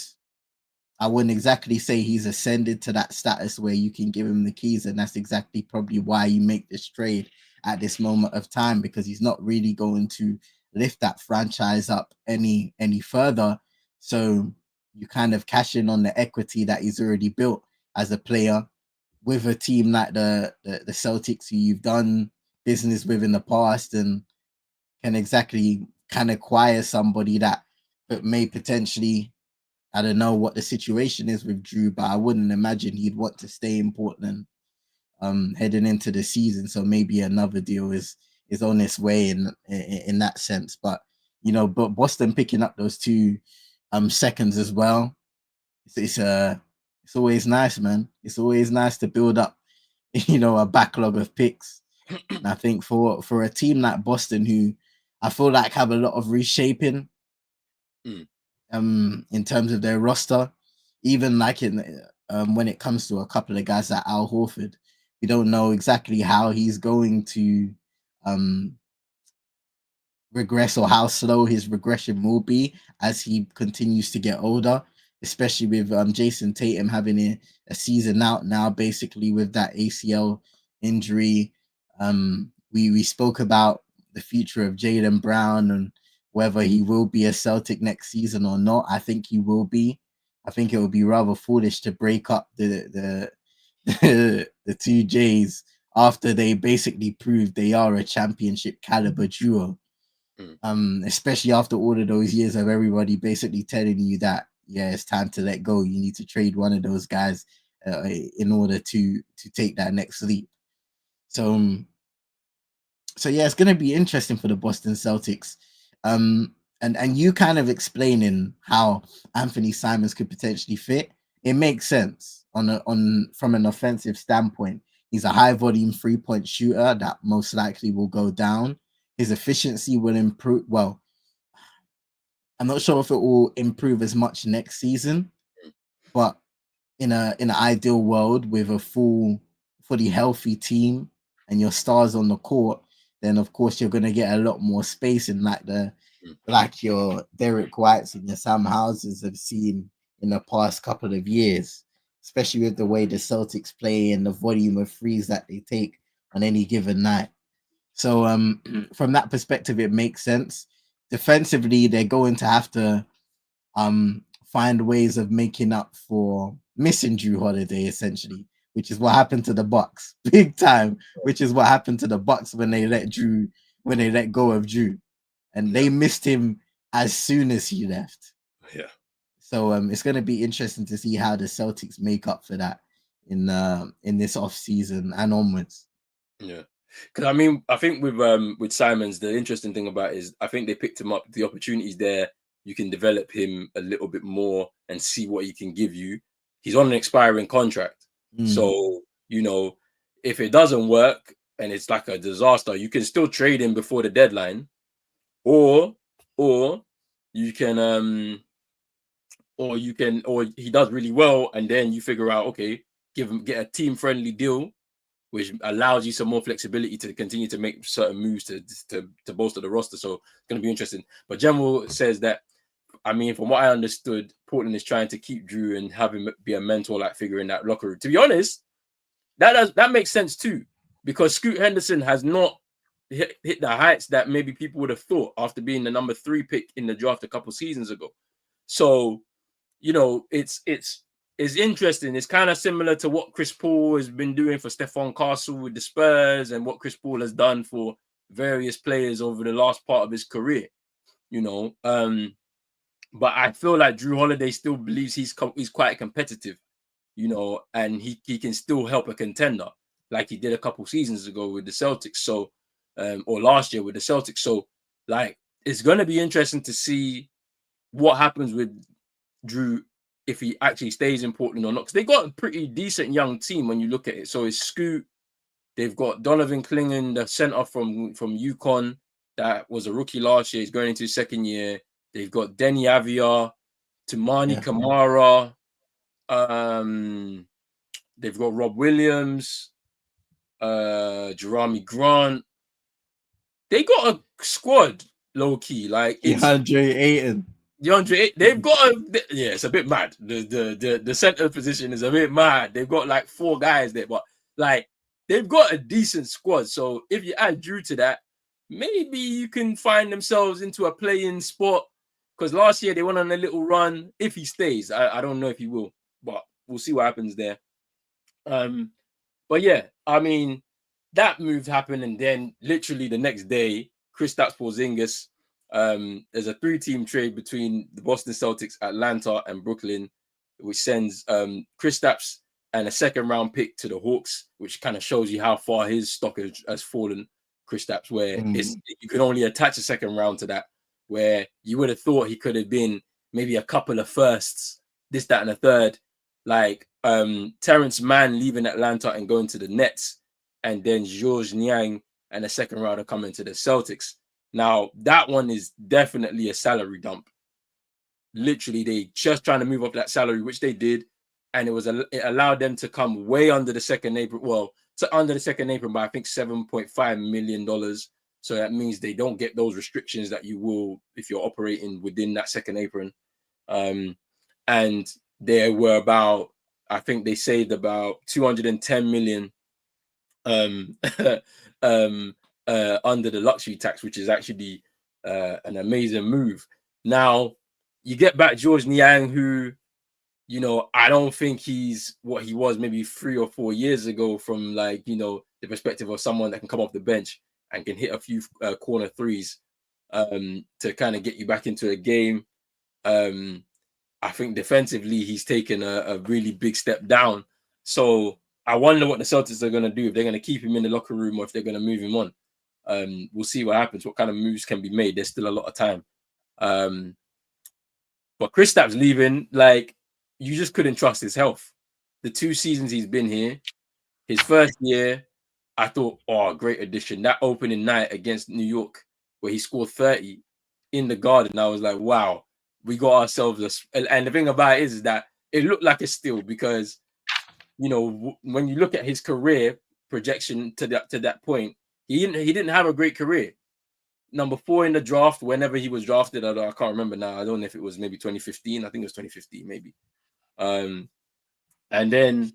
S2: I wouldn't exactly say he's ascended to that status where you can give him the keys, and that's exactly probably why you make this trade at this moment of time, because he's not really going to lift that franchise up any further. So you kind of cash in on the equity that he's already built as a player with a team like the Celtics, who you've done business with in the past, and can exactly kind of acquire somebody that may potentially, I don't know what the situation is with Jrue, but I wouldn't imagine he'd want to stay in Portland heading into the season. So maybe another deal is on its way in that sense. But but Boston picking up those 2 seconds as well. It's always nice, man. It's always nice to build up, a backlog of picks. And I think for a team like Boston, who I feel like have a lot of reshaping in terms of their roster, even like in when it comes to a couple of guys like Al Horford, We don't know exactly how he's going to regress or how slow his regression will be as he continues to get older, especially with Jason Tatum having a season out now, basically with that ACL injury. We spoke about the future of Jaylen Brown and whether he will be a Celtic next season or not. I think he will be. I think it would be rather foolish to break up the two Jays after they basically proved they are a championship caliber duo. Especially after all of those years of everybody basically telling you that, yeah, it's time to let go. You need to trade one of those guys in order to take that next leap. So yeah, it's gonna be interesting for the Boston Celtics. And you kind of explaining how Anfernee Simons could potentially fit. It makes sense on from an offensive standpoint. He's a high volume 3-point shooter that most likely will go down. His efficiency will improve. Well, I'm not sure if it will improve as much next season, but in an ideal world with a fully healthy team and your stars on the court, then of course you're gonna get a lot more space in like your Derek Whites and your Sam Houses have seen in the past couple of years, especially with the way the Celtics play and the volume of threes that they take on any given night. So from that perspective, it makes sense. Defensively, they're going to have to find ways of making up for missing Jrue Holiday, essentially, which is what happened to the Bucks big time, which is what happened to the Bucks when they let go of Jrue, and they missed him as soon as he left.
S1: Yeah.
S2: So it's going to be interesting to see how the Celtics make up for that in this off season and onwards.
S1: Yeah. Because I mean, I think with Simons, the interesting thing about it is I think they picked him up. The opportunities there, you can develop him a little bit more and see what he can give you. He's on an expiring contract, so if it doesn't work and it's like a disaster, you can still trade him before the deadline, or you can or he does really well and then you figure out, okay, get a team friendly deal, which allows you some more flexibility to continue to make certain moves to bolster the roster. So it's going to be interesting. But General says that, I mean, from what I understood, Portland is trying to keep Jrue and have him be a mentor-like figure in that locker room. To be honest, that makes sense too, because Scoot Henderson has not hit the heights that maybe people would have thought after being the number 3 pick in the draft a couple seasons ago. So, it's interesting. It's kind of similar to what Chris Paul has been doing for Stephon Castle with the Spurs and what Chris Paul has done for various players over the last part of his career, But I feel like Jrue Holiday still believes he's quite competitive, and he can still help a contender like he did a couple seasons ago with the Celtics. So, or last year with the Celtics. So, like, it's going to be interesting to see what happens with Jrue if he actually stays in Portland or not, because they got a pretty decent young team when you look at it. So it's Scoot. They've got Donovan Clingan, the center from UConn, that was a rookie last year. He's going into his second year. They've got Denny Avia, Tamani Kamara. They've got Rob Williams, Jerami Grant. They got a squad, low key. Like
S2: DeAndre Ayton.
S1: They've got it's a bit mad. The center position is a bit mad. They've got like 4 guys there, but like they've got a decent squad. So if you add Jrue to that, maybe you can find themselves into a play-in spot. Because last year they went on a little run. If he stays, I don't know if he will, but we'll see what happens there. But yeah, I mean, that move happened, and then literally the next day, Kristaps Porzingis. There's a 3-team trade between the Boston Celtics, Atlanta, and Brooklyn, which sends Kristaps and a second-round pick to the Hawks, which kind of shows you how far his stock has fallen. Kristaps, where you can only attach a second round to that, where you would have thought he could have been maybe a couple of firsts, this, that, and a third, like Terrence Mann leaving Atlanta and going to the Nets, and then Georges Niang and a second rounder coming to the Celtics. Now, that one is definitely a salary dump. Literally, they just trying to move up that salary, which they did, and it allowed them to come way under the second April. Well, under the second apron by I think $7.5 million. So that means they don't get those restrictions that you will if you're operating within that second apron. And there were about, I think they saved about 210 million under the luxury tax, which is actually an amazing move. Now you get back George Niang, who, you know, I don't think he's what he was maybe 3 or 4 years ago from, like, you know, the perspective of someone that can come off the bench and can hit a few corner threes to kind of get you back into a game. I think defensively he's taken a really big step down. So I wonder what the Celtics are going to do, if they're going to keep him in the locker room or if they're going to move him on. We'll see what happens, what kind of moves can be made. There's still a lot of time. But Kristaps leaving, like, you just couldn't trust his health. The 2 seasons he's been here, his first year, I thought, oh, great addition. That opening night against New York, where he scored 30 in the Garden, I was like, wow, we got ourselves and the thing about it is that it looked like a steal because, you know, when you look at his career projection to that point, he didn't have a great career. Number 4 in the draft, whenever he was drafted, I can't remember now. I don't know if it was maybe 2015. I think it was 2015, maybe. And then,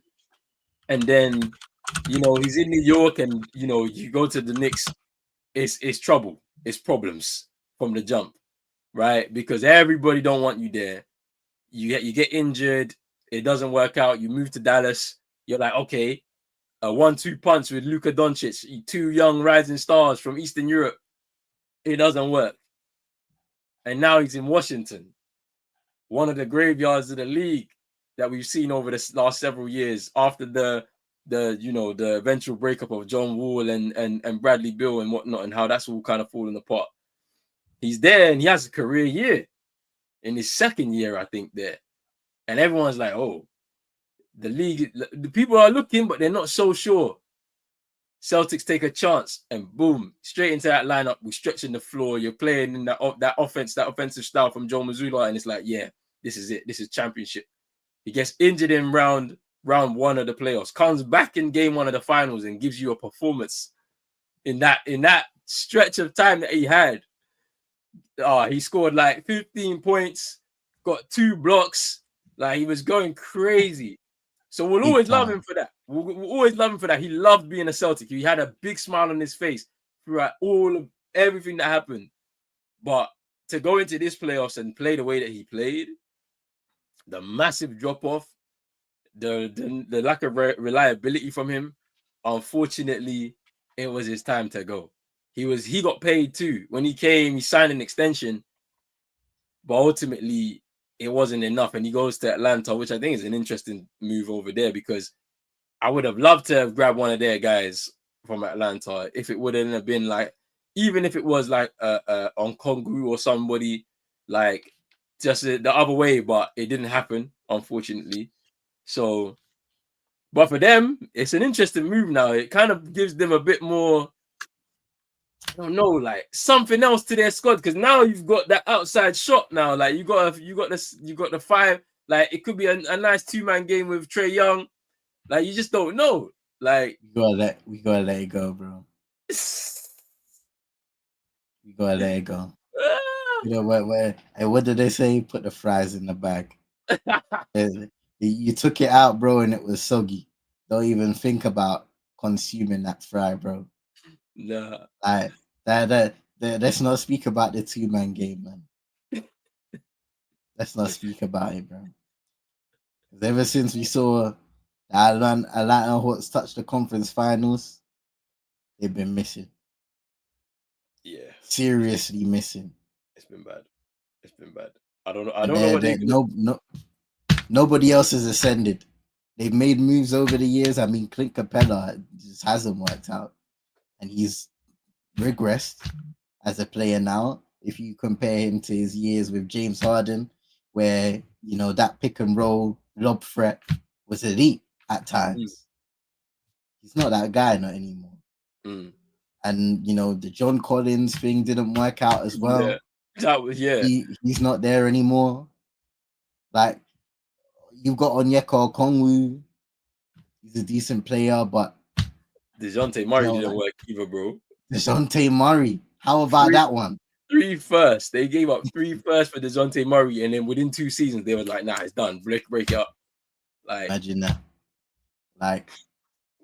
S1: you know, he's in New York, and, you know, you go to the Knicks, it's trouble, it's problems from the jump, right? Because everybody don't want you there. You get injured, it doesn't work out. You move to Dallas, you're like, okay, a 1-2 punch with Luka Doncic, 2 young rising stars from Eastern Europe. It doesn't work. And now he's in Washington, one of the graveyards of the league that we've seen over the last several years after the eventual breakup of John Wall and Bradley Beal and whatnot, and how that's all kind of falling apart. He's there and he has a career year in his second year, I think, there. And everyone's like, oh, the people are looking, but they're not so sure. Celtics take a chance and boom, straight into that lineup. We're stretching the floor. You're playing in that offensive style from Joe Mazzulla, and it's like, yeah, this is it. This is championship. He gets injured in round 1 of the playoffs, comes back in game 1 of the finals and gives you a performance in that stretch of time that he had. He scored like 15 points, got 2 blocks. Like, he was going crazy. So we'll always love him for that. We'll always love him for that. He loved being a Celtic. He had a big smile on his face throughout everything that happened. But to go into this playoffs and play the way that he played, the massive drop-off, the lack of reliability from him, unfortunately, it was his time to go. He got paid too. When he came, he signed an extension, but ultimately it wasn't enough. And he goes to Atlanta, which I think is an interesting move over there, because I would have loved to have grabbed one of their guys from Atlanta if it wouldn't have been like, even if it was like Okongwu or somebody, like just the other way, but it didn't happen, unfortunately. So, but for them, it's an interesting move now. It kind of gives them a bit more, I don't know, like something else to their squad, because now you've got that outside shot now. Like you got the 5. Like it could be a nice 2-man game with Trae Young. Like you just don't know. Like
S2: we gotta let it go, bro. We gotta let it go. You know what did they say? Put the fries in the bag. You took it out, bro, and it was soggy. Don't even think about consuming that fry, bro.
S1: Nah.
S2: Like that. Let's not speak about the 2-man game, man. Let's not speak about it, bro. Because ever since we saw Atlanta Hawks touch the conference finals, they've been missing.
S1: Yeah.
S2: Seriously missing.
S1: It's been bad. I don't know what they do.
S2: Nobody else has ascended. They've made moves over the years. I mean, Clint Capella just hasn't worked out. And he's regressed as a player now. If you compare him to his years with James Harden, where, you know, that pick and roll lob threat was elite at times. He's not that guy not anymore. And, you know, the John Collins thing didn't work out as well. He's not there anymore. Like, you've got Onyeka Okongwu. He's a decent player, but
S1: DeJounte Murray
S2: Yo,
S1: didn't work either, bro.
S2: DeJounte Murray. How about that one?
S1: 3 firsts. They gave up 3 firsts for DeJounte Murray, and then within 2 seasons, they were like, nah, it's done. Break it up. Like,
S2: imagine that. Like,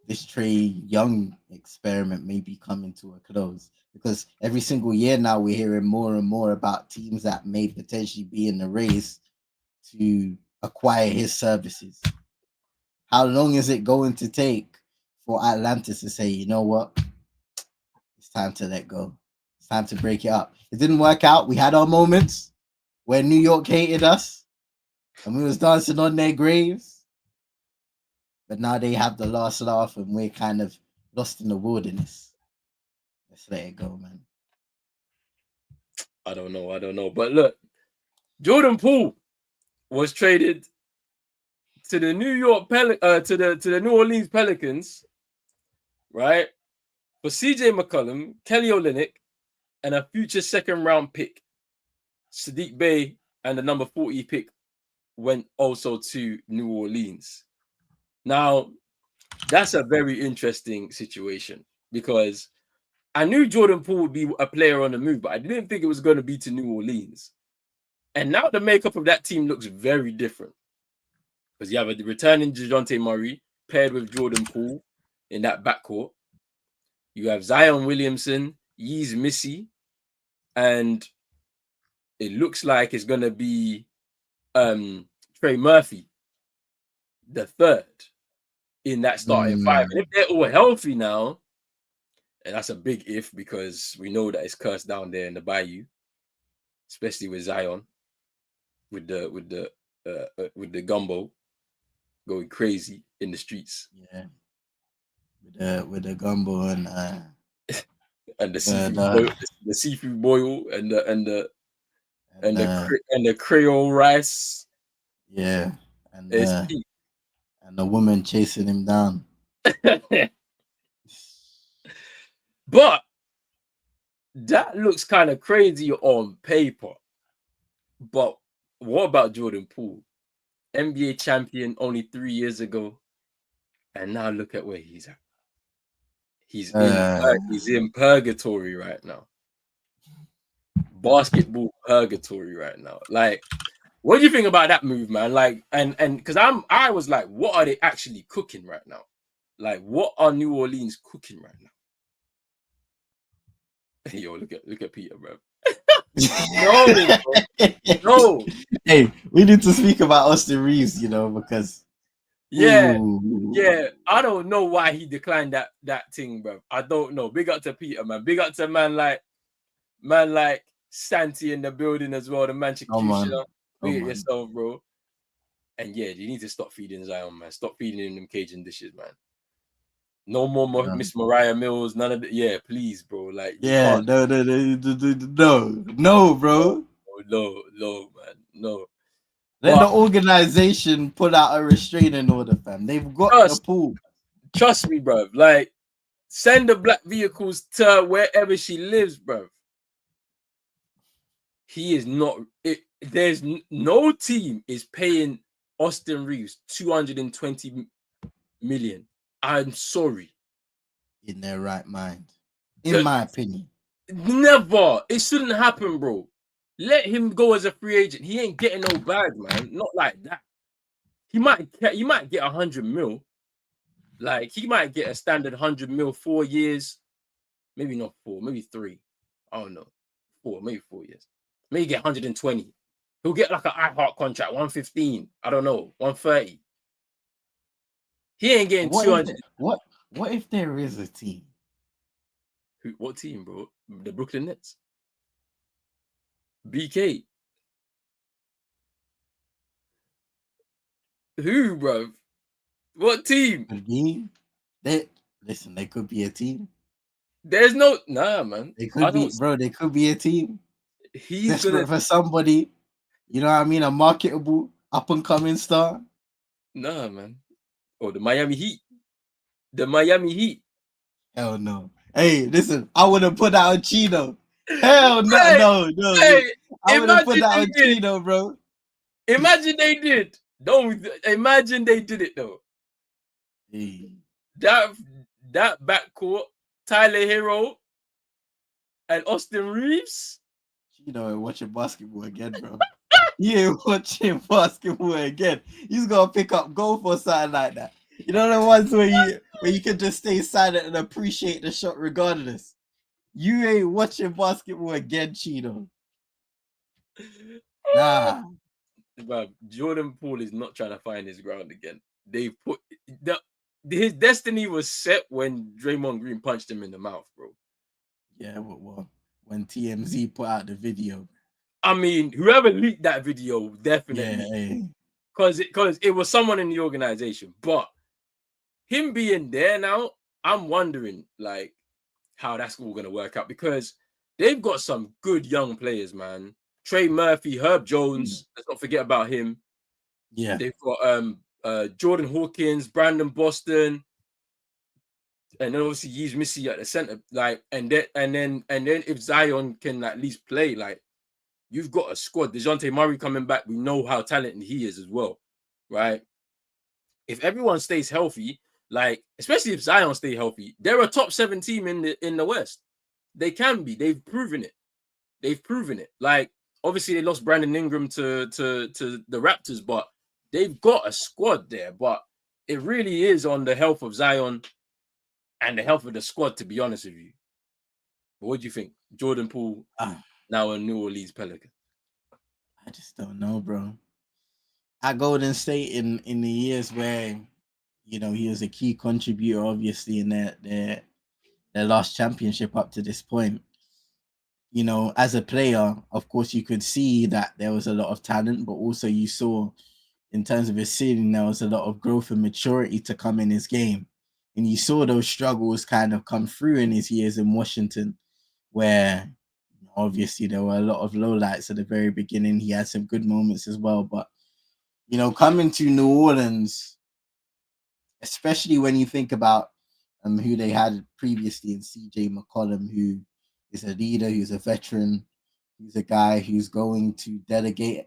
S2: this Trae Young experiment may be coming to a close, because every single year now we're hearing more and more about teams that may potentially be in the race to acquire his services. How long is it going to take for Atlantis to say, you know what? It's time to let go. It's time to break it up. It didn't work out. We had our moments where New York hated us and we was dancing on their graves. But now they have the last laugh and we're kind of lost in the wilderness. Let's let it go, man.
S1: I don't know. But look, Jordan Poole was traded to the to the New Orleans Pelicans, right? For CJ McCollum, Kelly Olynyk, and a future 2nd round pick. Sadiq Bey and the number 40 pick went also to New Orleans. Now, that's a very interesting situation because I knew Jordan Poole would be a player on the move, but I didn't think it was going to be to New Orleans. And now the makeup of that team looks very different because you have a returning DeJounte Murray paired with Jordan Poole in that backcourt. You have Zion Williamson, Yeez Missy, and it looks like it's going to be Trey Murphy, the third in that starting 5. And if they're all healthy now, and that's a big if because we know that it's cursed down there in the Bayou, especially with Zion, with the gumbo going crazy in the streets.
S2: Yeah, with the gumbo and
S1: the seafood boil and the Creole rice.
S2: Yeah, and the woman chasing him down.
S1: But that looks kind of crazy on paper. But what about Jordan Poole? NBA champion only 3 years ago. And now look at where he's at. He's in purgatory right now. Basketball purgatory right now. Like, what do you think about that move, man? Like, and because I was like, what are they actually cooking right now? Like, what are New Orleans cooking right now? Yo, look at Peter, bro. No.
S2: Hey, we need to speak about Austin Reeves, because
S1: yeah, I don't know why he declined that thing, bro. I don't know. Big up to Peter, man. Big up to man like Santi in the building as well, the Manchester. Big up yourself, bro. And yeah, you need to stop feeding Zion, man. Stop feeding him them Cajun dishes, man. No more Miss Mariah Mills, none of it. Yeah, please, bro. Like,
S2: no, bro.
S1: No, man, no.
S2: Let the organization put out a restraining order, fam. They've got the pool.
S1: Trust me, bro. Like, send the black vehicles to wherever she lives, bro. He is not. There's no team is paying Austin Reeves $220 million. I'm sorry.
S2: In their right mind. In my opinion.
S1: Never. It shouldn't happen, bro. Let him go as a free agent. He ain't getting no bag, man. Not like that. He might get 100 mil. Like, he might get a standard 100 mil 4 years. Maybe not 4, maybe 3. I don't know. 4, maybe 4 years. Maybe get 120. He'll get like an iHeart contract, 115. I don't know, 130. He ain't getting 200.
S2: What if there is a team?
S1: What team, bro? The Brooklyn Nets. BK. Who, bro? What team?
S2: Listen, they could be a team.
S1: There's no man.
S2: They could be a team. He's desperate for somebody, you know what I mean? A marketable, up and coming star.
S1: Nah, man. Oh, the Miami Heat. The Miami Heat.
S2: Hell no. Hey, listen, I would have put out a Chino. Hell no, no.
S1: Hey,
S2: I would have put out a Chino, bro.
S1: Imagine they did. Don't imagine they did it though.
S2: Hey.
S1: that backcourt, Tyler Hero and Austin Reeves.
S2: You know, watching basketball again, bro. You ain't watching basketball again. He's gonna pick up golf or something like that. You know the ones where you can just stay silent and appreciate the shot regardless. You ain't watching basketball again, Chino. Nah.
S1: But Jordan Poole is not trying to find his ground again. They put his destiny was set when Draymond Green punched him in the mouth, bro.
S2: Yeah, well, when TMZ put out the video.
S1: I mean, whoever leaked that video definitely, because it was someone in the organization. But him being there now, I'm wondering like how that's all gonna work out, because they've got some good young players, man. Trey Murphy, Herb Jones. Let's not forget about him.
S2: Yeah,
S1: they've got Jordan Hawkins, Brandon Boston, and then obviously he's Missy at the center. Like, and then if Zion can at least play, like, you've got a squad. DeJounte Murray coming back, we know how talented he is as well, right? If everyone stays healthy, like, especially if Zion stay healthy, they're a top 7 team in the West. They can be. They've proven it. Like, obviously they lost Brandon Ingram to the Raptors, but they've got a squad there. But it really is on the health of Zion and the health of the squad, to be honest with you. What do you think? Jordan Poole, now a New Orleans Pelican.
S2: I just don't know, bro. At Golden State in the years where, you know, he was a key contributor, obviously, in their last championship up to this point. You know, as a player, of course, you could see that there was a lot of talent, but also you saw, in terms of his ceiling, there was a lot of growth and maturity to come in his game. And you saw those struggles kind of come through in his years in Washington, where obviously there were a lot of lowlights at the very beginning. He had some good moments as well. But, you know, coming to New Orleans, especially when you think about who they had previously in CJ McCollum, who is a leader, who's a veteran, who's a guy who's going to delegate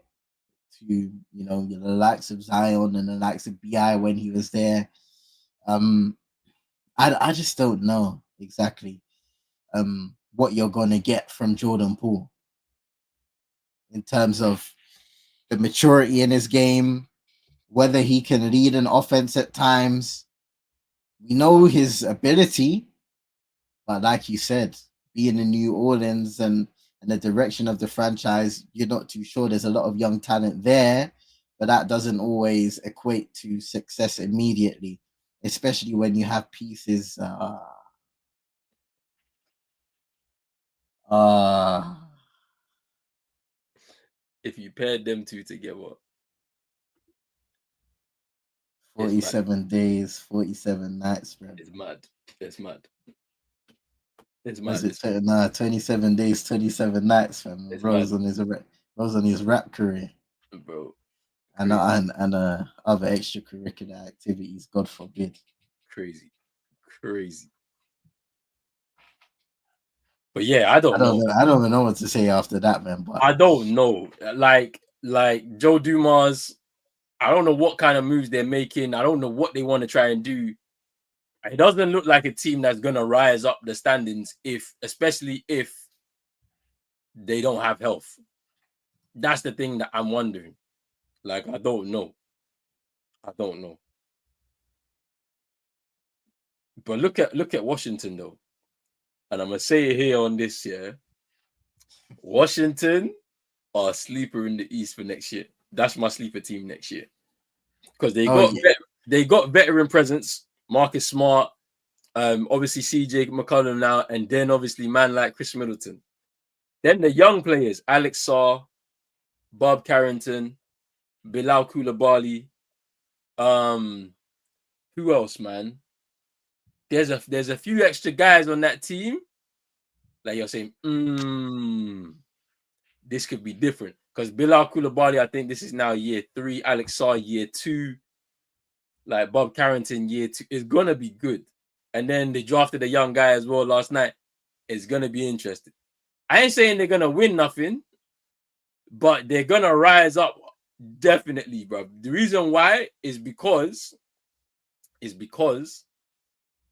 S2: to, you know, the likes of Zion and the likes of BI when he was there. I just don't know exactly what you're going to get from Jordan Poole in terms of the maturity in his game, whether he can lead an offense at times. We know his ability, but like you said, being in New Orleans and the direction of the franchise, you're not too sure. There's a lot of young talent there, but that doesn't always equate to success immediately, especially when you have pieces.
S1: If you paired them two together,
S2: 47 days, 47 nights, bro.
S1: It's mad. It's mad. It's
S2: Was
S1: mad.
S2: it 27 days, 27 nights, fam? Rose on his rap career,
S1: bro,
S2: and other extracurricular activities. God forbid.
S1: Crazy. But yeah, I don't know.
S2: I don't even know what to say after that, man. But
S1: I don't know. Like Joe Dumas, I don't know what kind of moves they're making. I don't know what they want to try and do. It doesn't look like a team that's gonna rise up the standings, especially if they don't have health. That's the thing that I'm wondering. Like, I don't know. But look at Washington though. And I'm gonna say it here on this year. Washington are a sleeper in the East for next year. That's my sleeper team next year. Because they got veteran presence, Marcus Smart, obviously CJ McCollum now, and then obviously man like Chris Middleton. Then the young players, Alex Sarr, Bob Carrington, Bilal Koulibaly. Who else, man? There's a few extra guys on that team. Like you're saying, this could be different. Because Bilal Koulibaly, I think this is now year 3. Alex Sarr, year 2. Like Bob Carrington, year 2. It's gonna be good. And then they drafted a young guy as well last night. It's gonna be interesting. I ain't saying they're gonna win nothing, but they're gonna rise up definitely, bro. The reason why is because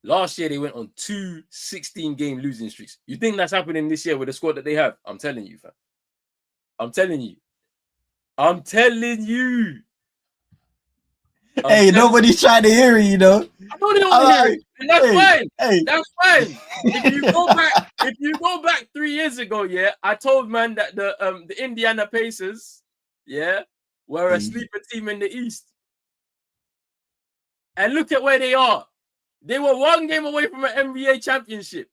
S1: Last year, they went on 2 16-game losing streaks. You think that's happening this year with the squad that they have? I'm telling you, fam. I'm telling you.
S2: Hey, nobody's trying to hear you, know.
S1: I don't even want to hear it. And that's fine.
S2: Hey.
S1: That's fine. If you go back 3 years ago, yeah, I told man that the Indiana Pacers, yeah, were a sleeper team in the East. And look at where they are. They were 1 game away from an NBA championship.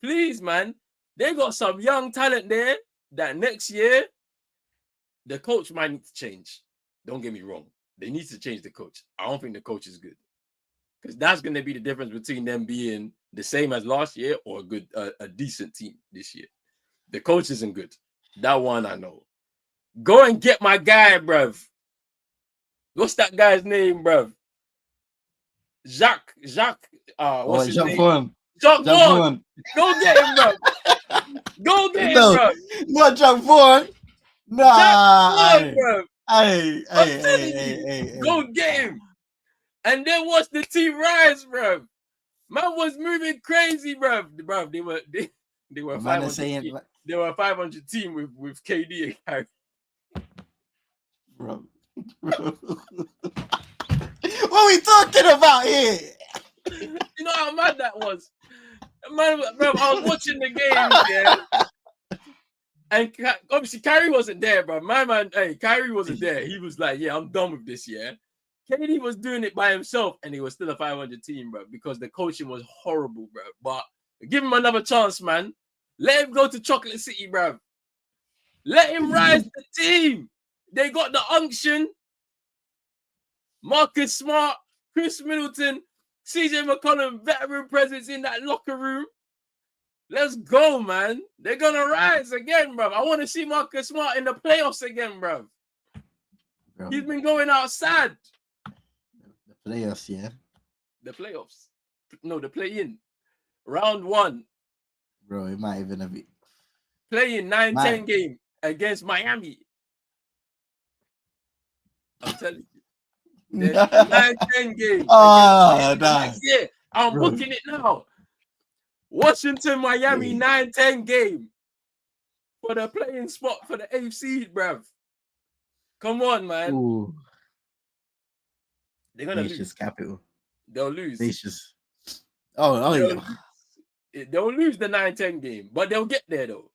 S1: Please, man. They got some young talent there that next year, the coach might need to change. Don't get me wrong. They need to change the coach. I don't think the coach is good. Because that's going to be the difference between them being the same as last year or a decent team this year. The coach isn't good. That one I know. Go and get my guy, bruv. What's that guy's name, bruv? Jacques. What's his name? Jacques Vaughn. Go get him, bruv. Go get him, bruv.
S2: Not Jacques Vaughn. Nah.
S1: Jacques Vaughn, bruv.
S2: Hey.
S1: Go get him. And then watch the team rise, bruv. Man was moving crazy, bruv. Bruv, they were 500. They were a 500 team with KD and Kyrie.
S2: Bro. What are we talking about here?
S1: You know how mad that was? Man, bro, I was watching the game, yeah. And obviously, Kyrie wasn't there, bro. Kyrie wasn't there. He was like, yeah, I'm done with this, yeah. KD was doing it by himself, and he was still a 500 team, bro, because the coaching was horrible, bro. But give him another chance, man. Let him go to Chocolate City, bro. Let him rise the team. They got the unction. Marcus Smart, Chris Middleton, CJ McCollum, veteran presence in that locker room. Let's go, man. They're going to rise again, bro. I want to see Marcus Smart in the playoffs again, bro. He's been going outside.
S2: The playoffs, yeah.
S1: The playoffs. No, the play-in. Round 1.
S2: Bro, it might even have it.
S1: Play-in 9-10 game against Miami. I'm telling you. 9-10 game.
S2: Oh, nice.
S1: Yeah, I'm booking it now. Washington, Miami, 9-10 game for the playing spot for the 8th seed, bruv. Come on, man.
S2: Ooh.
S1: They're gonna
S2: Nations
S1: lose.
S2: Capital.
S1: They'll lose.
S2: Nations.
S1: They'll lose the 9-10 game, but they'll get there though.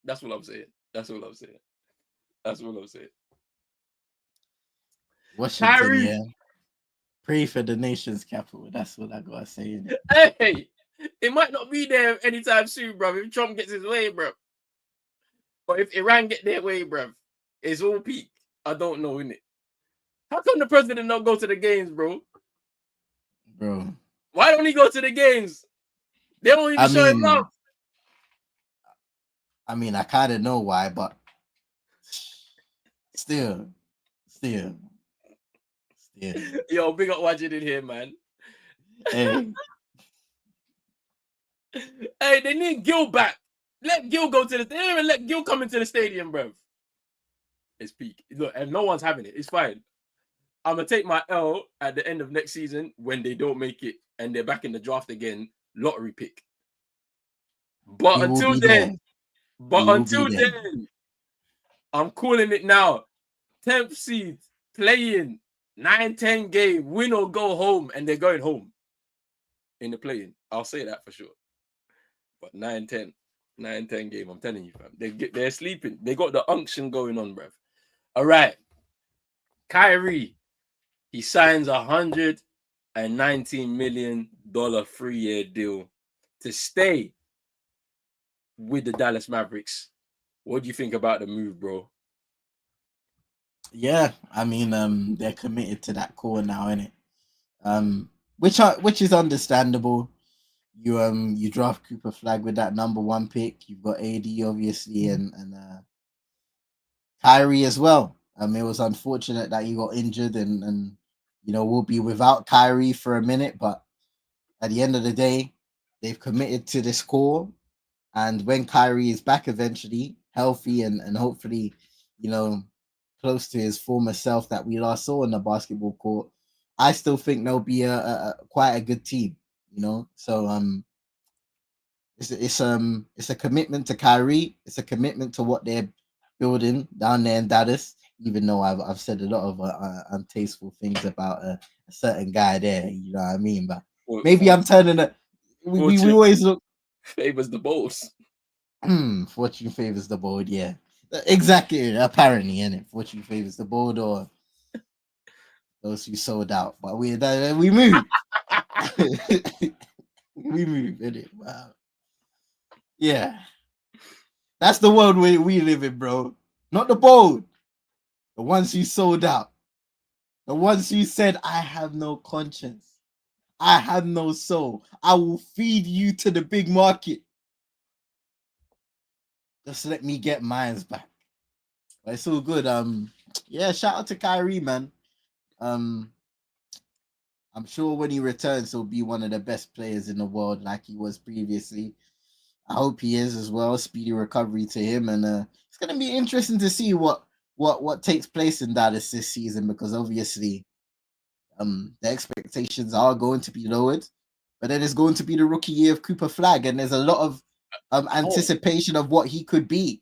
S1: That's what I'm saying.
S2: Washington,
S1: Kyrie.
S2: yeah. Pray for the nation's capital. That's what I gotta say.
S1: Hey, it might not be there anytime soon, bro. If Trump gets his way, bro. But if Iran get their way, bro, it's all peak. I don't know, innit? How come the president not go to the games, bro?
S2: Bro.
S1: Why don't he go to the games? They don't even show him love.
S2: I mean, I kind of know why, but still.
S1: Yo, big up watching it here, man.
S2: Hey.
S1: Hey, they need Gil back. Let Gil go to the... They didn't even let Gil come into the stadium, bro. It's peak. Look, and no one's having it. It's fine. I'm going to take my L at the end of next season when they don't make it and they're back in the draft again. Lottery pick. But until then, I'm calling it now. 10th seed, play-in, 9-10 game, win or go home, and they're going home in the play-in. I'll say that for sure. But 9-10 game, I'm telling you, fam. They're sleeping. They got the unction going on, bruv. All right. Kyrie, he signs $119 million 3-year deal to stay with the Dallas Mavericks. What do you think about the move, bro?
S2: Yeah, I mean, they're committed to that core now, innit? Which is understandable. You draft Cooper Flag with that number 1 pick. You've got AD obviously and Kyrie as well. It was unfortunate that he got injured and we'll be without Kyrie for a minute, but at the end of the day, they've committed to this core. And when Kyrie is back eventually, healthy and hopefully, close to his former self that we last saw on the basketball court, I still think they'll be a quite a good team. you know. So it's a commitment to Kyrie. It's a commitment to what they're building down there in Dallas. Even though I've said a lot of untasteful things about a certain guy there, you know what I mean. But maybe I'm turning it. We always look
S1: favors the Bulls.
S2: Fortune favors the bold, yeah. Exactly, apparently, innit? Fortune favors the bold or those who sold out. But we move. We move, innit? Wow. Yeah. That's the world we live in, bro. Not the bold. The ones who sold out. The ones who said, I have no conscience. I have no soul. I will feed you to the big market. Just let me get mines back. But it's all good. Yeah, shout out to Kyrie, man. I'm sure when he returns, he'll be one of the best players in the world, like he was previously. I hope he is as well. Speedy recovery to him, and it's gonna be interesting to see what takes place in Dallas this season, because obviously, the expectations are going to be lowered, but then it's going to be the rookie year of Cooper Flag, and there's a lot of anticipation of what he could be.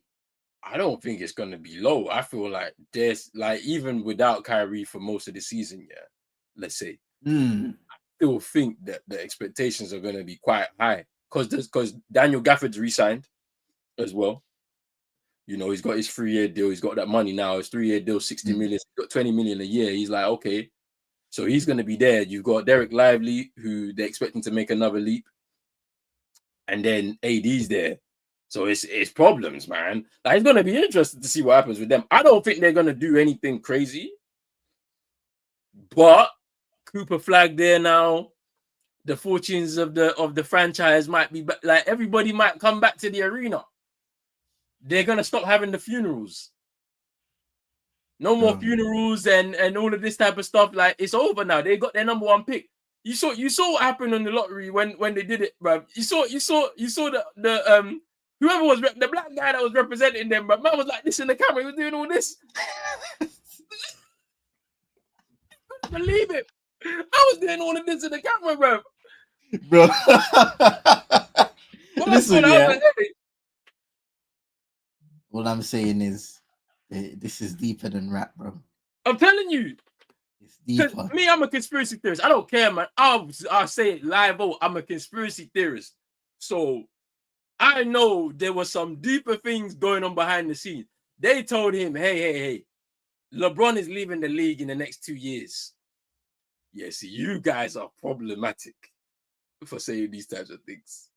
S1: I don't think it's going to be low. I feel like there's like, even without Kyrie for most of the season, yeah, let's say, I still think that the expectations are going to be quite high because Daniel Gafford's re-signed as well. You know, he's got his 3-year deal. He's got that money now. His 3-year deal, 60 million. He's got 20 million a year. He's like, okay, so he's going to be there. You've got Derek Lively, who they're expecting to make another leap, and then AD's there. So it's problems, man. Like, it's gonna be interesting to see what happens with them. I don't think they're gonna do anything crazy, but Cooper Flag there now. The fortunes of the franchise might be like, everybody might come back to the arena. They're gonna stop having the funerals. No more funerals and all of this type of stuff. Like, it's over now. They got their number one pick. You saw what happened on the lottery when they did it, bro. You saw the whoever was the black guy that was representing them, but man was like this in the camera. He was doing all this. Believe it. I was doing all of this in the camera, bro.
S2: Listen, yeah. All I'm saying is, this is deeper than rap, bro.
S1: I'm telling you.
S2: It's deeper.
S1: Me, I'm a conspiracy theorist. I don't care, man. I'll say it live. I'm a conspiracy theorist. So I know there was some deeper things going on behind the scenes. They told him, hey, LeBron is leaving the league in the next 2 years. Yeah, see, you guys are problematic for saying these types of things.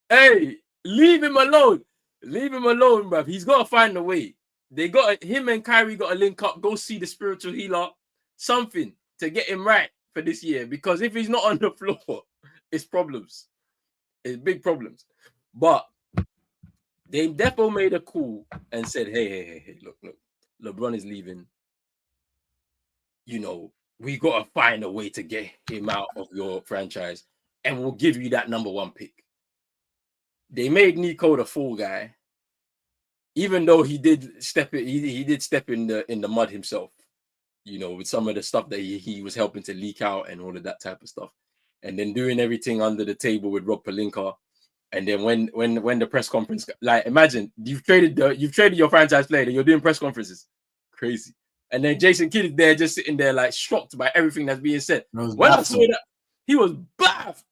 S1: Hey, leave him alone. Leave him alone, bruv. He's got to find a way. Him and Kyrie got to link up, go see the spiritual healer, something to get him right for this year. Because if he's not on the floor, it's problems. It's big problems. But they definitely made a call and said, hey, look, LeBron is leaving. You know, we got to find a way to get him out of your franchise, and we'll give you that number one pick. They made Nico the fall guy, even though he did step in the mud himself, you know, with some of the stuff that he was helping to leak out and all of that type of stuff. And then doing everything under the table with Rob Pelinka. And then when the press conference, like, imagine you've traded your franchise player and you're doing press conferences. Crazy. And then Jason Kidd is there just sitting there like shocked by everything that's being said. When I saw that, he was baffed.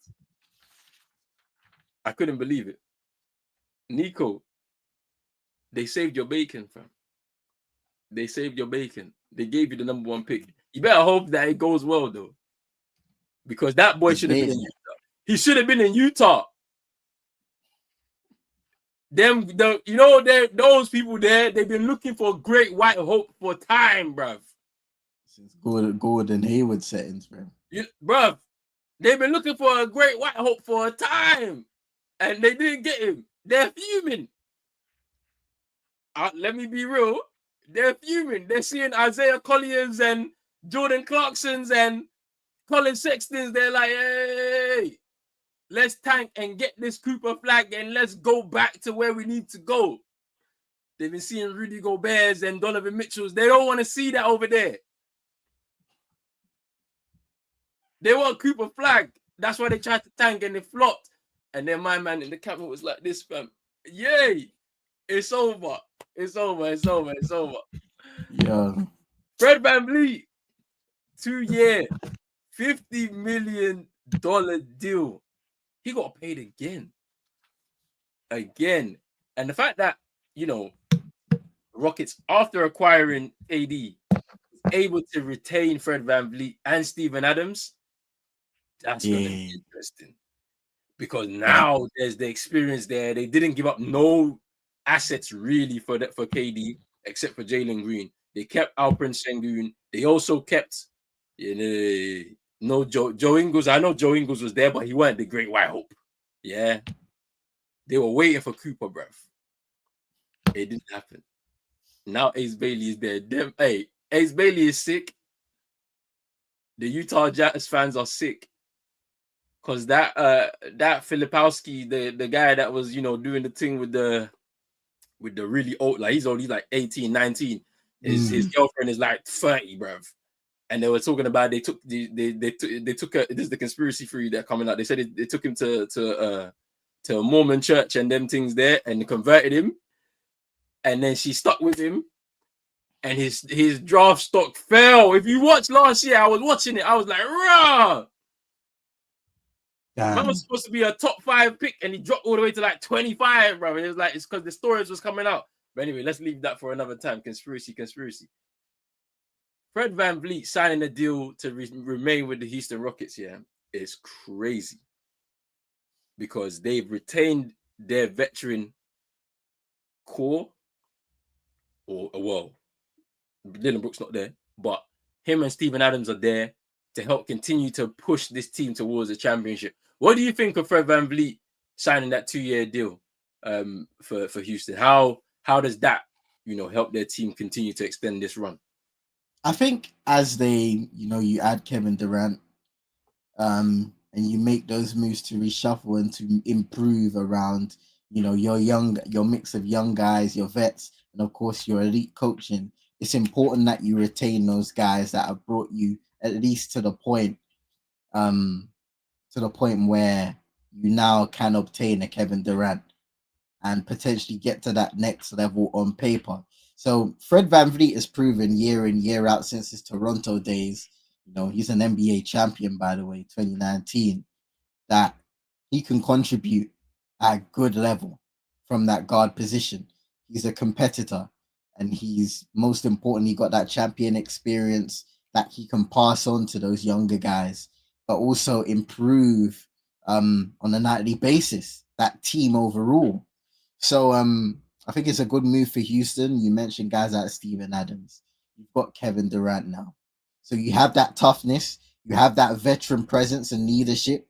S1: I couldn't believe it. Nico, they saved your bacon, fam. They saved your bacon. They gave you the number one pick. You better hope that it goes well, though. Because that boy should have been in Utah. He should have been in Utah. Those people there, they've been looking for great white hope for time, bruv.
S2: Since Gordon Hayward settings, bro.
S1: Bruv, they've been looking for a great white hope for a time. And they didn't get him. They're fuming. Let me be real. They're fuming. They're seeing Isaiah Colliers and Jordan Clarksons and Colin Sextons. They're like, hey, let's tank and get this Cooper Flag and let's go back to where we need to go. They've been seeing Rudy Gobert's and Donovan Mitchell's. They don't want to see that over there. They want Cooper Flag. That's why they tried to tank and they flopped. And then my man in the camera was like this, fam. Yay! It's over. It's over. It's over. It's over.
S2: Yeah.
S1: Fred VanVleet, 2-year, $50 million deal. He got paid again. Again. And the fact that, Rockets, after acquiring KD, able to retain Fred VanVleet and Steven Adams, that's going to be interesting. Because now there's the experience there. They didn't give up no assets really for KD, except for Jalen Green. They kept Alperen Sengun. They also kept, Joe Ingles. I know Joe Ingles was there, but he weren't the great white hope. Yeah. They were waiting for Cooper, bruv. It didn't happen. Now Ace Bailey is there. Ace Bailey is sick. The Utah Jazz fans are sick. Because that Filipowski, the guy that was, doing the thing with the really old, like he's only like 18, 19. His girlfriend is like 30, bruv. And they were talking about they took this is the conspiracy theory that coming out. They said they took him to a Mormon church and them things there, and they converted him. And then she stuck with him, and his draft stock fell. If you watched last year, I was watching it. I was like, rah! Man was supposed to be a top 5 pick, and he dropped all the way to like 25, bro. And it was like, it's because the storage was coming out. But anyway, let's leave that for another time. Conspiracy. Fred VanVleet signing a deal to remain with the Houston Rockets, is crazy. Because they've retained their veteran core. Dylan Brooks not there, but him and Steven Adams are there to help continue to push this team towards a championship. What do you think of Fred VanVleet signing that 2-year deal for Houston? How does that, help their team continue to extend this run?
S2: I think as they, you add Kevin Durant, and you make those moves to reshuffle and to improve around, your mix of young guys, your vets, and of course your elite coaching. It's important that you retain those guys that have brought you at least to the point where you now can obtain a Kevin Durant and potentially get to that next level on paper. So Fred VanVleet has proven year in, year out since his Toronto days, he's an NBA champion, by the way, 2019, that he can contribute at a good level from that guard position. He's a competitor, and he's most importantly got that champion experience that he can pass on to those younger guys, but also improve on a nightly basis, that team overall. So I think it's a good move for Houston. You mentioned guys like Steven Adams. You've got Kevin Durant now. So you have that toughness, you have that veteran presence and leadership,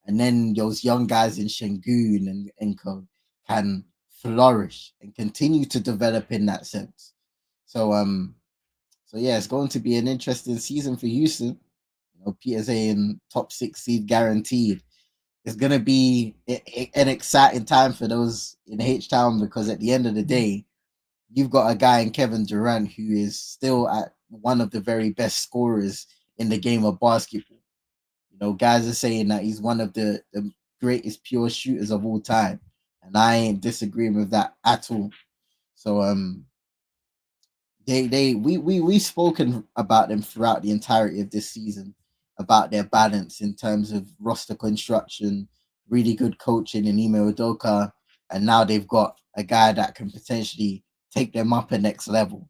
S2: and then those young guys in Şengün and Enko can flourish and continue to develop in that sense. So yeah, it's going to be an interesting season for Houston. Peter's saying top 6 seed guaranteed. It's going to be an exciting time for those in H-Town, because at the end of the day, you've got a guy in Kevin Durant who is still at one of the very best scorers in the game of basketball. Guys are saying that he's one of the greatest pure shooters of all time, and I ain't disagreeing with that at all. So we've spoken about them throughout the entirety of this season, about their balance in terms of roster construction, really good coaching in Ime Udoka, and now they've got a guy that can potentially take them up a next level.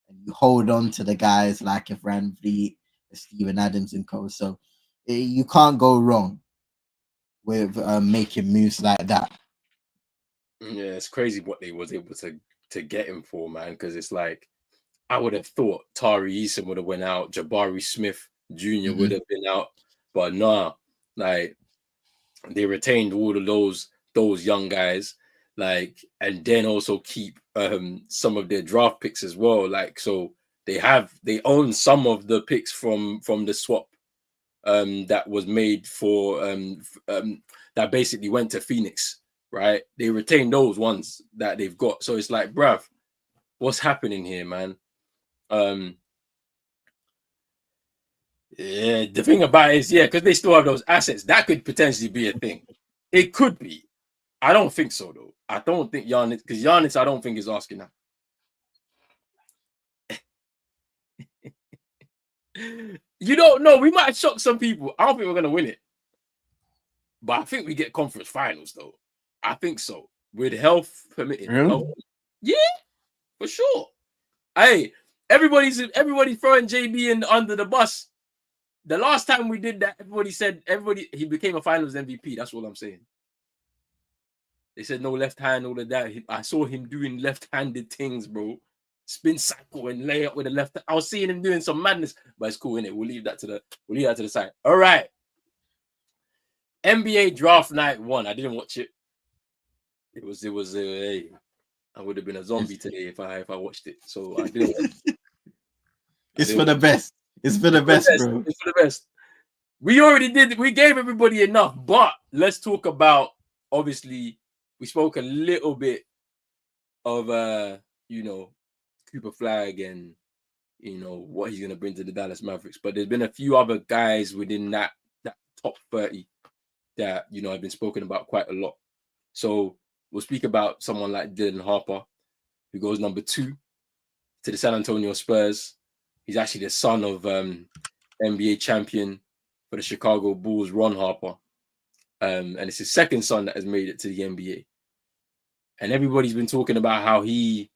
S2: And you hold on to the guys like VanVleet, Steven Adams, and co. So you can't go wrong with making moves like that.
S1: Yeah, it's crazy what they was able to get him for, man. Because it's like, I would have thought Tari Eason would have went out, Jabari Smith Jr. would have been out, but nah, like they retained all of those young guys, like, and then also keep some of their draft picks as well. Like, so they own some of the picks from the swap that was made for that basically went to Phoenix, right? They retained those ones that they've got. So it's like, bruv, what's happening here, man? Yeah, the thing about it is, because they still have those assets, that could potentially be a thing. It could be. I don't think so, though. I don't think Giannis, because Giannis, I don't think is asking that. You don't know. We might shock some people. I don't think we're going to win it. But I think we get conference finals, though. I think so. With health permitting.
S2: Really?
S1: Yeah, for sure. Hey, everybody's throwing JB in under the bus. The last time we did that, everybody said he became a finals MVP. That's what I'm saying. They said no left hand, all of that. I saw him doing left-handed things, bro. Spin cycle and lay up with the left. I was seeing him doing some madness, but it's cool, innit? We'll leave that to the side. All right. NBA draft night 1. I didn't watch it. It was I would have been a zombie today if I watched it. So I didn't watch it.
S2: It's for the best. It's for the best, bro.
S1: It's for the best. We already did. We gave everybody enough, but let's talk about, obviously, we spoke a little bit of Cooper Flag and what he's gonna bring to the Dallas Mavericks. But there's been a few other guys within that top 30 that have been spoken about quite a lot. So we'll speak about someone like Dylan Harper, who goes number 2 to the San Antonio Spurs. He's actually the son of NBA champion for the Chicago Bulls, Ron Harper. And it's his second son that has made it to the NBA. And everybody's been talking about how he,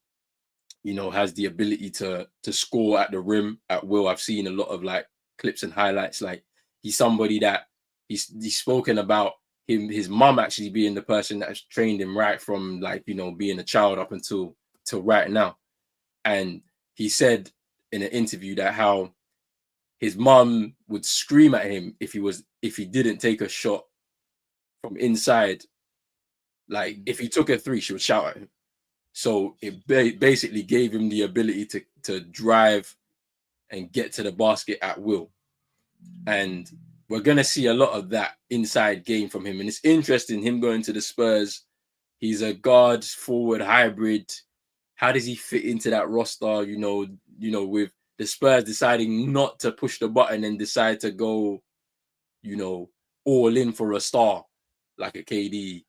S1: has the ability to score at the rim at will. I've seen a lot of like clips and highlights. Like he's somebody that he's spoken about his mom actually being the person that has trained him right from like, being a child up until right now. And he said in an interview that how his mom would scream at him if he didn't take a shot from inside. Like if he took a 3, she would shout at him. So it basically gave him the ability to drive and get to the basket at will. And we're going to see a lot of that inside game from him. And it's interesting, him going to the Spurs. He's a guard forward hybrid. How does he fit into that roster? With the Spurs deciding not to push the button and decide to go, all in for a star like a KD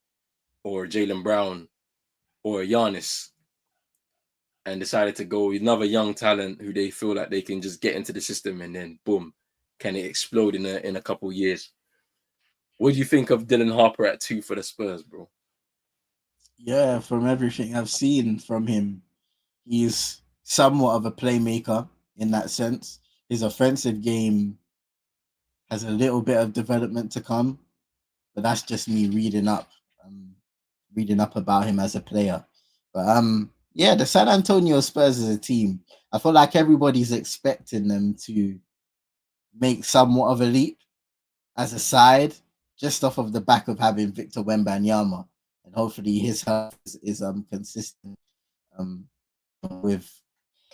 S1: or Jaylen Brown or a Giannis, and decided to go with another young talent who they feel like they can just get into the system and then boom, can it explode in a couple years? What do you think of Dylan Harper at 2 for the Spurs, bro?
S2: Yeah, from everything I've seen from him, he's somewhat of a playmaker in that sense. His offensive game has a little bit of development to come, but that's just me reading up about him as a player. But yeah, the San Antonio Spurs as a team, I feel like everybody's expecting them to make somewhat of a leap as a side, just off of the back of having Victor Wembanyama, and hopefully his health is consistent with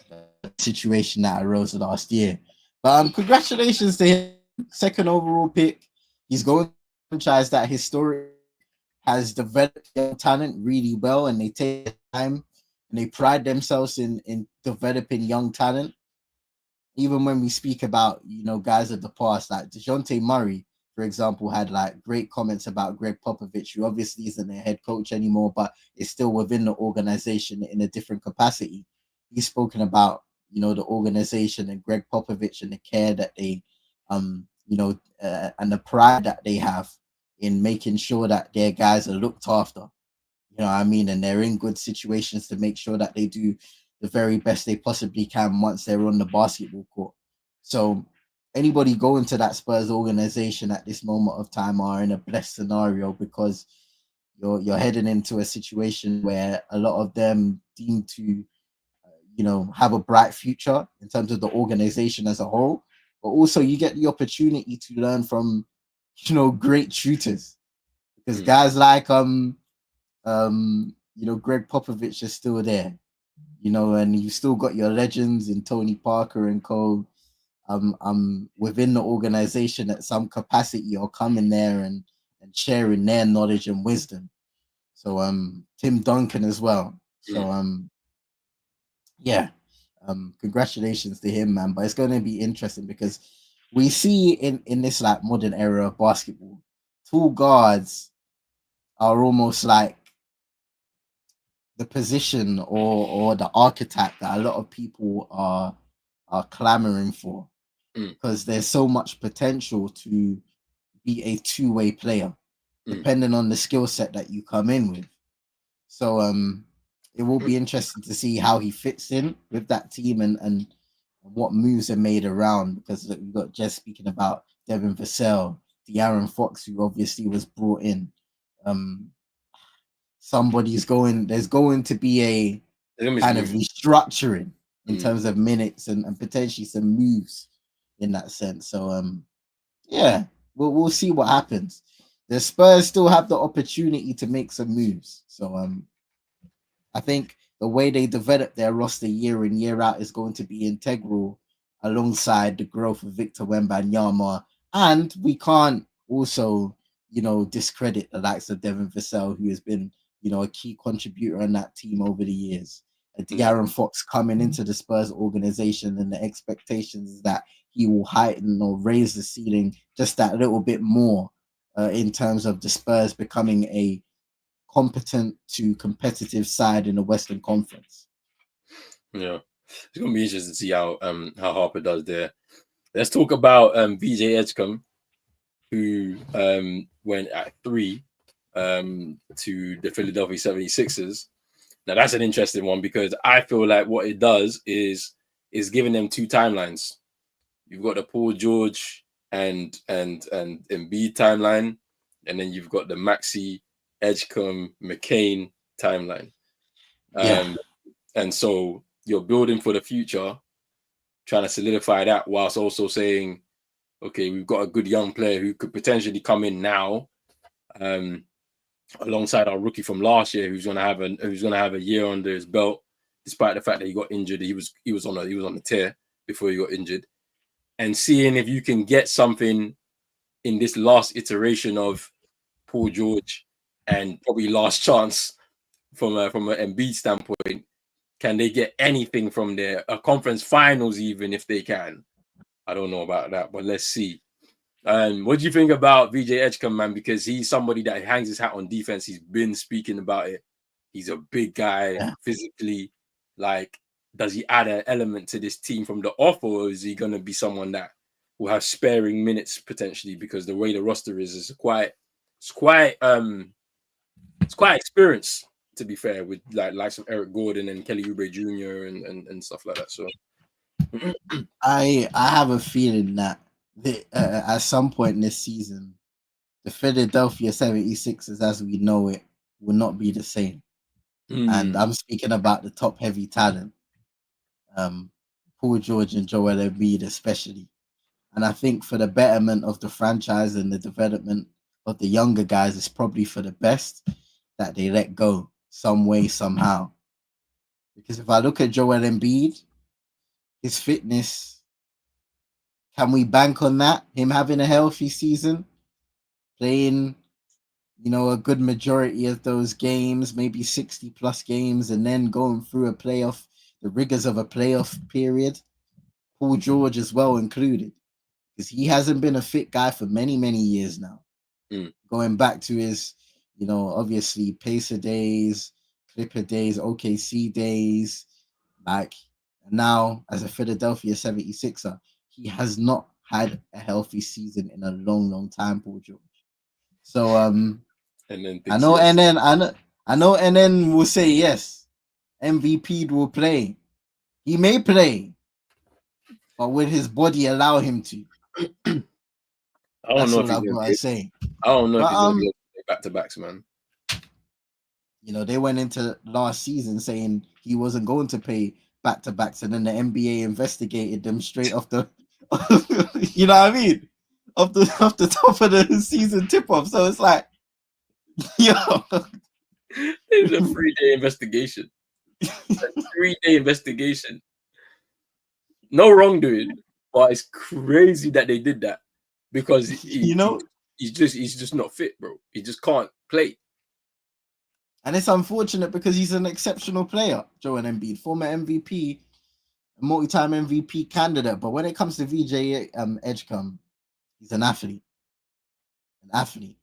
S2: the situation that arose last year. But congratulations to him, 2nd overall pick. He's going to a franchise that historically has developed young talent really well, and they take time and they pride themselves in developing young talent. Even when we speak about, guys of the past, like DeJounte Murray, for example, had like great comments about Greg Popovich, who obviously isn't their head coach anymore, but is still within the organization in a different capacity. He's spoken about, the organization and Greg Popovich and the care that they, and the pride that they have in making sure that their guys are looked after. You know what I mean? And they're in good situations to make sure that they do the very best they possibly can once they're on the basketball court. So anybody going to that Spurs organization at this moment of time are in a blessed scenario, because you're heading into a situation where a lot of them deem to have a bright future in terms of the organization as a whole, but also you get the opportunity to learn from great shooters, because guys like Greg Popovich is still there, and you still got your legends in Tony Parker and co. Within the organization at some capacity or coming there and sharing their knowledge and wisdom. So Tim Duncan as well. So yeah. Congratulations to him, man. But it's going to be interesting because we see in this like modern era of basketball, tall guards are almost like the position or the archetype that a lot of people are clamoring for because there's so much potential to be a two-way player depending on the skill set that you come in with. So it will be interesting to see how he fits in with that team and what moves are made around, because look, we've got Jess speaking about Devin Vassell, De'Aaron Fox, who obviously was brought in. There's going to be a kind of restructuring in terms of minutes and potentially some moves in that sense. So yeah, we'll see what happens. The Spurs still have the opportunity to make some moves. So I think the way they develop their roster year in, year out is going to be integral alongside the growth of Victor Wembanyama. And we can't also, discredit the likes of Devin Vassell, who has been, a key contributor on that team over the years. De'Aaron Fox coming into the Spurs organization, and the expectations is that he will heighten or raise the ceiling just that little bit more in terms of the Spurs becoming a competent to competitive side in the Western Conference.
S1: Yeah, it's gonna be interesting to see how Harper does there. Let's talk about VJ Edgecombe, who went at 3 to the Philadelphia 76ers. Now that's an interesting one because I feel like what it does is giving them 2 timelines. You've got the Paul George and Embiid timeline, and then you've got the Maxey, Edgecombe, McCain timeline. And so you're building for the future, trying to solidify that whilst also saying, okay, we've got a good young player who could potentially come in now, alongside our rookie from last year, who's gonna have a year under his belt, despite the fact that he got injured. He was on a tear before he got injured, and seeing if you can get something in this last iteration of Paul George, and probably last chance from an Embiid standpoint. Can they get anything from there? A conference finals, even if they can. I don't know about that, but let's see. What do you think about VJ Edgecombe, man? Because he's somebody that hangs his hat on defense. He's been speaking about it. He's a big guy physically. Like, does he add an element to this team from the off, or is he going to be someone that will have sparing minutes potentially? Because the way the roster is quite experienced, to be fair, with like some Eric Gordon and Kelly Oubre Jr. and stuff like that. So
S2: I have a feeling that at some point this season, the Philadelphia 76ers as we know it will not be the same. And I'm speaking about the top heavy talent, Paul George and Joel Embiid especially. And I think for the betterment of the franchise and the development of the younger guys, it's probably for the best that they let go some way, somehow. Because if I look at Joel Embiid, his fitness, can we bank on that? Him having a healthy season, playing, a good majority of those games, maybe 60 plus games, and then going through the rigors of a playoff period. Paul George as well included, because he hasn't been a fit guy for many, many years now. Going back to his, obviously Pacer days, Clipper days, OKC days, now as a Philadelphia 76er, he has not had a healthy season in a long, long time, Paul George. So and then we'll say yes, MVP will play. He may play, but will his body allow him to?
S1: I don't know if he's going to
S2: say.
S1: I don't know if he's going to play back-to-backs, man.
S2: They went into last season saying he wasn't going to play back-to-backs, and then the NBA investigated them straight off the, you know what I mean? Off the top of the season tip-off. So it's like,
S1: it's a 3-day investigation. A 3-day investigation. No wrongdoing, but it's crazy that they did that because he's just not fit, bro. He just can't play.
S2: And it's unfortunate because he's an exceptional player, Joel Embiid, former MVP, a multi-time MVP candidate. But when it comes to VJ Edgecombe, he's an athlete. An athlete.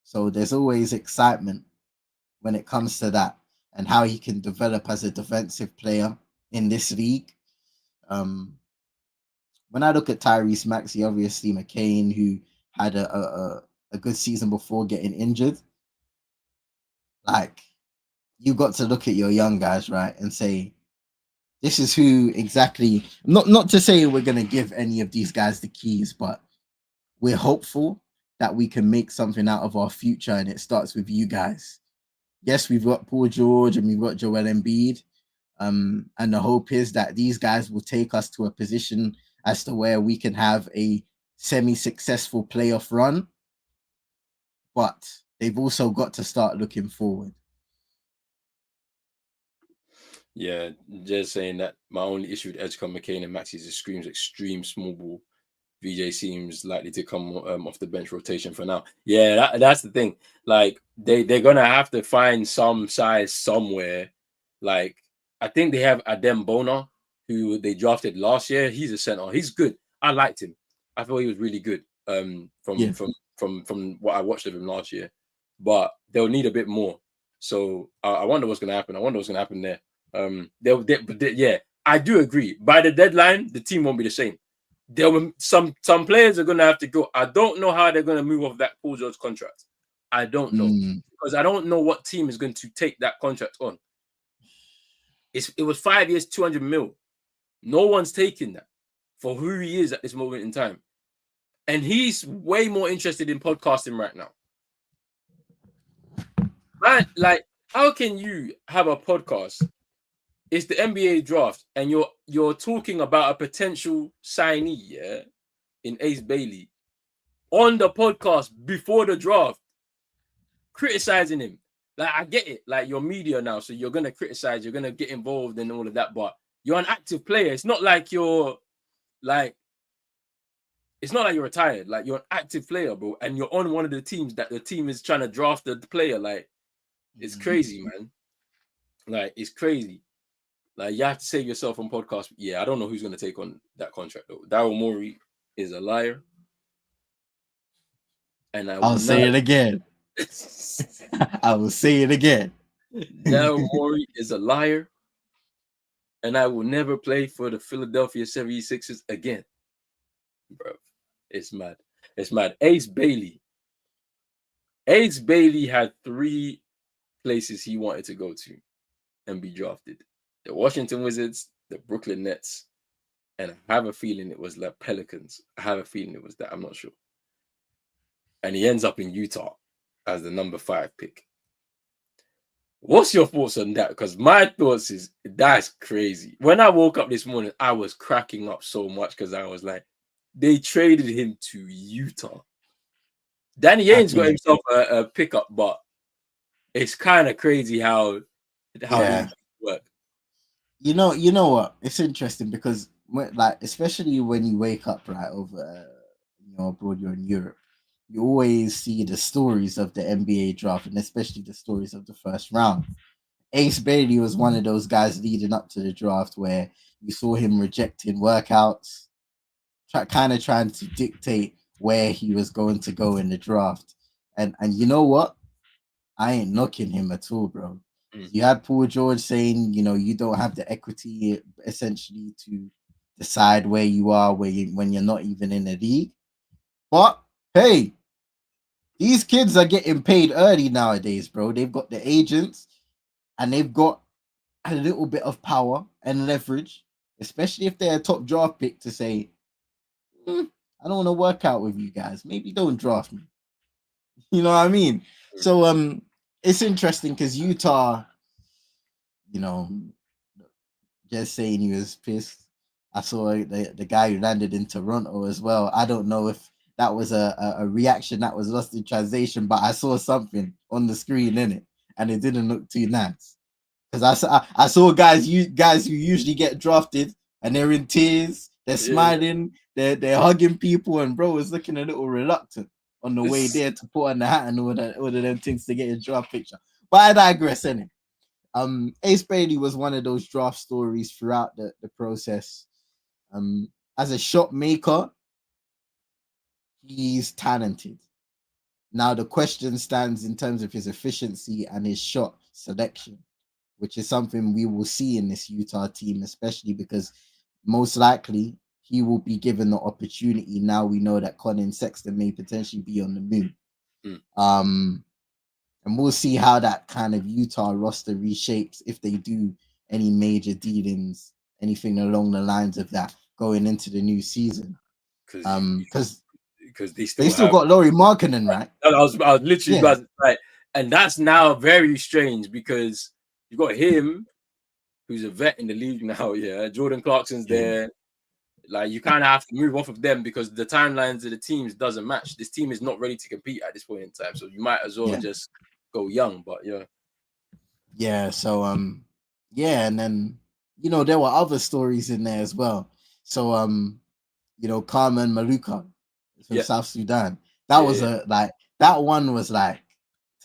S2: So there's always excitement when it comes to that and how he can develop as a defensive player in this league. When I look at Tyrese Maxey, obviously McCain, who had a good season before getting injured, like you got to look at your young guys, right, and say, this is who exactly. Not to say we're gonna give any of these guys the keys, but we're hopeful that we can make something out of our future, and it starts with you guys. Yes, we've got Paul George and we've got Joel Embiid. And the hope is that these guys will take us to a position as to where we can have a semi-successful playoff run. But they've also got to start looking forward.
S1: Yeah, just saying that my only issue with Edgecombe, McCain, and Maxey is it screams extreme small ball. VJ seems likely to come off the bench rotation for now. Yeah, that's the thing. Like they're gonna have to find some size somewhere. Like I think they have Adem Bona, who they drafted last year. He's a center. He's good. I liked him. I thought he was really good. From what I watched of him last year, but they'll need a bit more. So I wonder what's gonna happen. I wonder what's gonna happen there. Yeah, I do agree. By the deadline, the team won't be the same. There were some players are gonna have to go. I don't know how they're gonna move off that Paul George contract. I don't know because I don't know what team is going to take that contract on. It was 5 years, 200 mil. No one's taking that for who he is at this moment in time, and he's way more interested in podcasting right now. Man, like, how can you have a podcast? It's the NBA draft, and you're talking about a potential signee, yeah, in Ace Bailey on the podcast before the draft, criticizing him. Like, I get it. Like, you're media now, so you're gonna criticize, you're gonna get involved in all of that, but you're an active player. It's not like you're retired. Like, you're an active player, bro, and you're on one of the teams that the team is trying to draft the player. Like, it's crazy, man. Like, it's crazy. Like, you have to save yourself on podcasts. Yeah, I don't know who's going to take on that contract, though. Daryl Morey is a liar. And
S2: I'll say it again. I will say it again.
S1: Daryl Morey is a liar. And I will never play for the Philadelphia 76ers again. Bro, it's mad. It's mad. Ace Bailey had 3 places he wanted to go to and be drafted. The Washington Wizards, the Brooklyn Nets, and I have a feeling it was the Pelicans. I have a feeling it was that. I'm not sure. And he ends up in Utah as the number 5 pick. What's your thoughts on that? Because my thoughts is that's crazy. When I woke up this morning, I was cracking up so much because I was like, they traded him to Utah. Danny Ainge got himself a pickup, but it's kind of crazy how these work.
S2: You know what? It's interesting because, especially when you wake up right over, abroad, you're in Europe, you always see the stories of the NBA draft, and especially the stories of the first round. Ace Bailey was one of those guys leading up to the draft where you saw him rejecting workouts, kind of trying to dictate where he was going to go in the draft. And you know what? I ain't knocking him at all, bro. You had Paul George saying, you don't have the equity essentially to decide where you are when you're not even in the league. But hey, these kids are getting paid early nowadays, bro. They've got the agents and they've got a little bit of power and leverage, especially if they're a top draft pick, to say, I don't want to work out with you guys. Maybe don't draft me. You know what I mean? So it's interesting because Utah, just saying he was pissed. I saw the guy who landed in Toronto as well. I don't know if that was a reaction that was lost in translation, but I saw something on the screen in it, and it didn't look too nice. Because I saw guys who usually get drafted and they're in tears, they're smiling, they're hugging people, and bro was looking a little reluctant on the way there to put on the hat and all of them things to get his draft picture. But I digress, innit? Ace Bailey was one of those draft stories throughout the process. As a shot maker, he's talented. Now the question stands in terms of his efficiency and his shot selection, which is something we will see in this Utah team, especially because most likely he will be given the opportunity. Now we know that Colin Sexton may potentially be on the move. And we'll see how that kind of Utah roster reshapes if they do any major dealings, anything along the lines of that going into the new season. Because they still got Lauri Markkanen, right?
S1: I was literally about to, like, and that's now very strange because you got him, who's a vet in the league now. Yeah, Jordan Clarkson's there. Like, you kind of have to move off of them because the timelines of the teams doesn't match. This team is not ready to compete at this point in time, so you might as well just go young. But
S2: so and then there were other stories in there as well. So Carmen Maluka from South Sudan. That was that one was like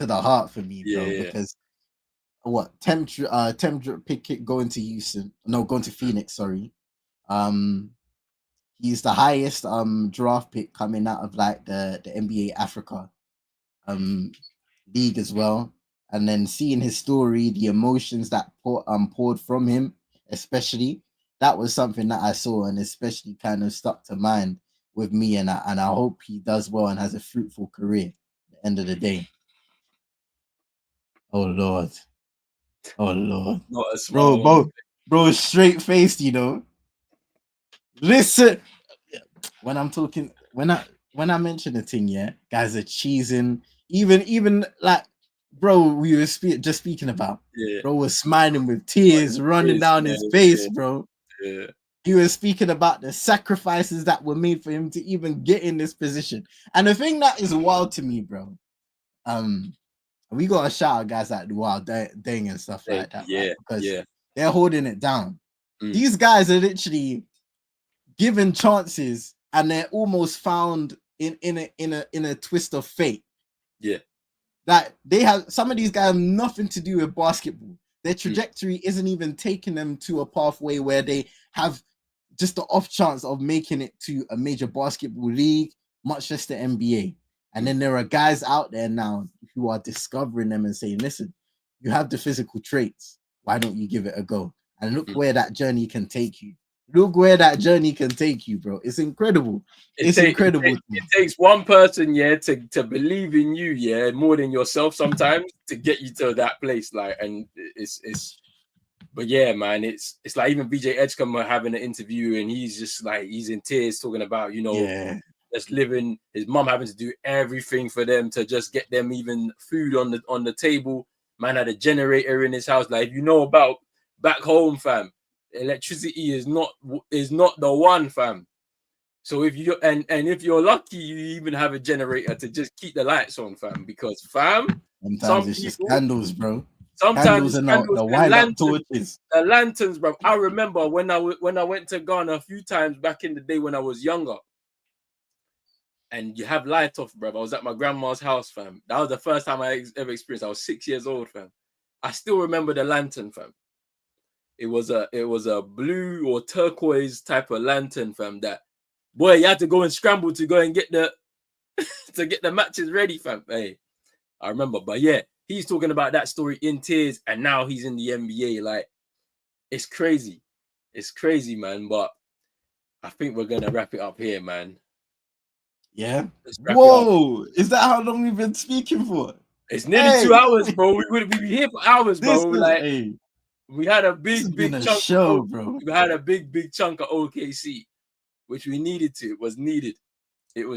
S2: to the heart for me, bro, because temp pick going to Phoenix, sorry. He's the highest draft pick coming out of like the NBA Africa league as well. And then seeing his story, the emotions that poured from him, especially, that was something that I saw and especially kind of stuck to mind with me. And I hope he does well and has a fruitful career at the end of the day. Oh Lord.
S1: Not a small
S2: bro, straight faced, Listen, when I mention a thing, guys are cheesing. Even like, bro, we were just speaking about. Bro was smiling with tears running down his face, bro.
S1: Yeah.
S2: He was speaking about the sacrifices that were made for him to even get in this position. And the thing that is wild to me, bro, we got to shout out guys like the Wild Dang and stuff like that, right? Because they're holding it down. These guys are literally given chances and they're almost found in a twist of fate.
S1: Yeah.
S2: That they have, some of these guys have nothing to do with basketball. Their trajectory isn't even taking them to a pathway where they have just the off chance of making it to a major basketball league, much less the NBA. And then there are guys out there now who are discovering them and saying, listen, you have the physical traits. Why don't you give it a go? And look where that journey can take you. Look where that journey can take you, bro. It's incredible. It's incredible.
S1: It takes one person, to believe in you, more than yourself sometimes to get you to that place. Like, and but yeah, man, it's like even BJ Edgecombe having an interview and he's just like, he's in tears talking about, just living, his mom having to do everything for them to just get them even food on the table. Man had a generator in his house. Like, if you know about back home, fam, electricity is not the one, fam. So if you if you're lucky, you even have a generator to just keep the lights on, fam. Because, fam,
S2: sometimes it's just candles, bro.
S1: Sometimes
S2: candles and the wind-up torches.
S1: The lanterns, bro. I remember when I went to Ghana a few times back in the day when I was younger. And you have light off, bro. I was at my grandma's house, fam. That was the first time I ever experienced. I was 6 years old, fam. I still remember the lantern, fam. It was a blue or turquoise type of lantern, fam. That, boy, you had to go and scramble to go and get the matches ready, fam. Hey, I remember. But yeah, he's talking about that story in tears, and now he's in the NBA. Like, it's crazy. It's crazy, man. But I think we're gonna wrap it up here, man.
S2: Yeah. Whoa! Is that how long we've been speaking for?
S1: It's nearly 2 hours, bro. We'd be here for hours, bro. We had a big chunk
S2: show, bro.
S1: We had a big chunk of OKC, which we needed to. It was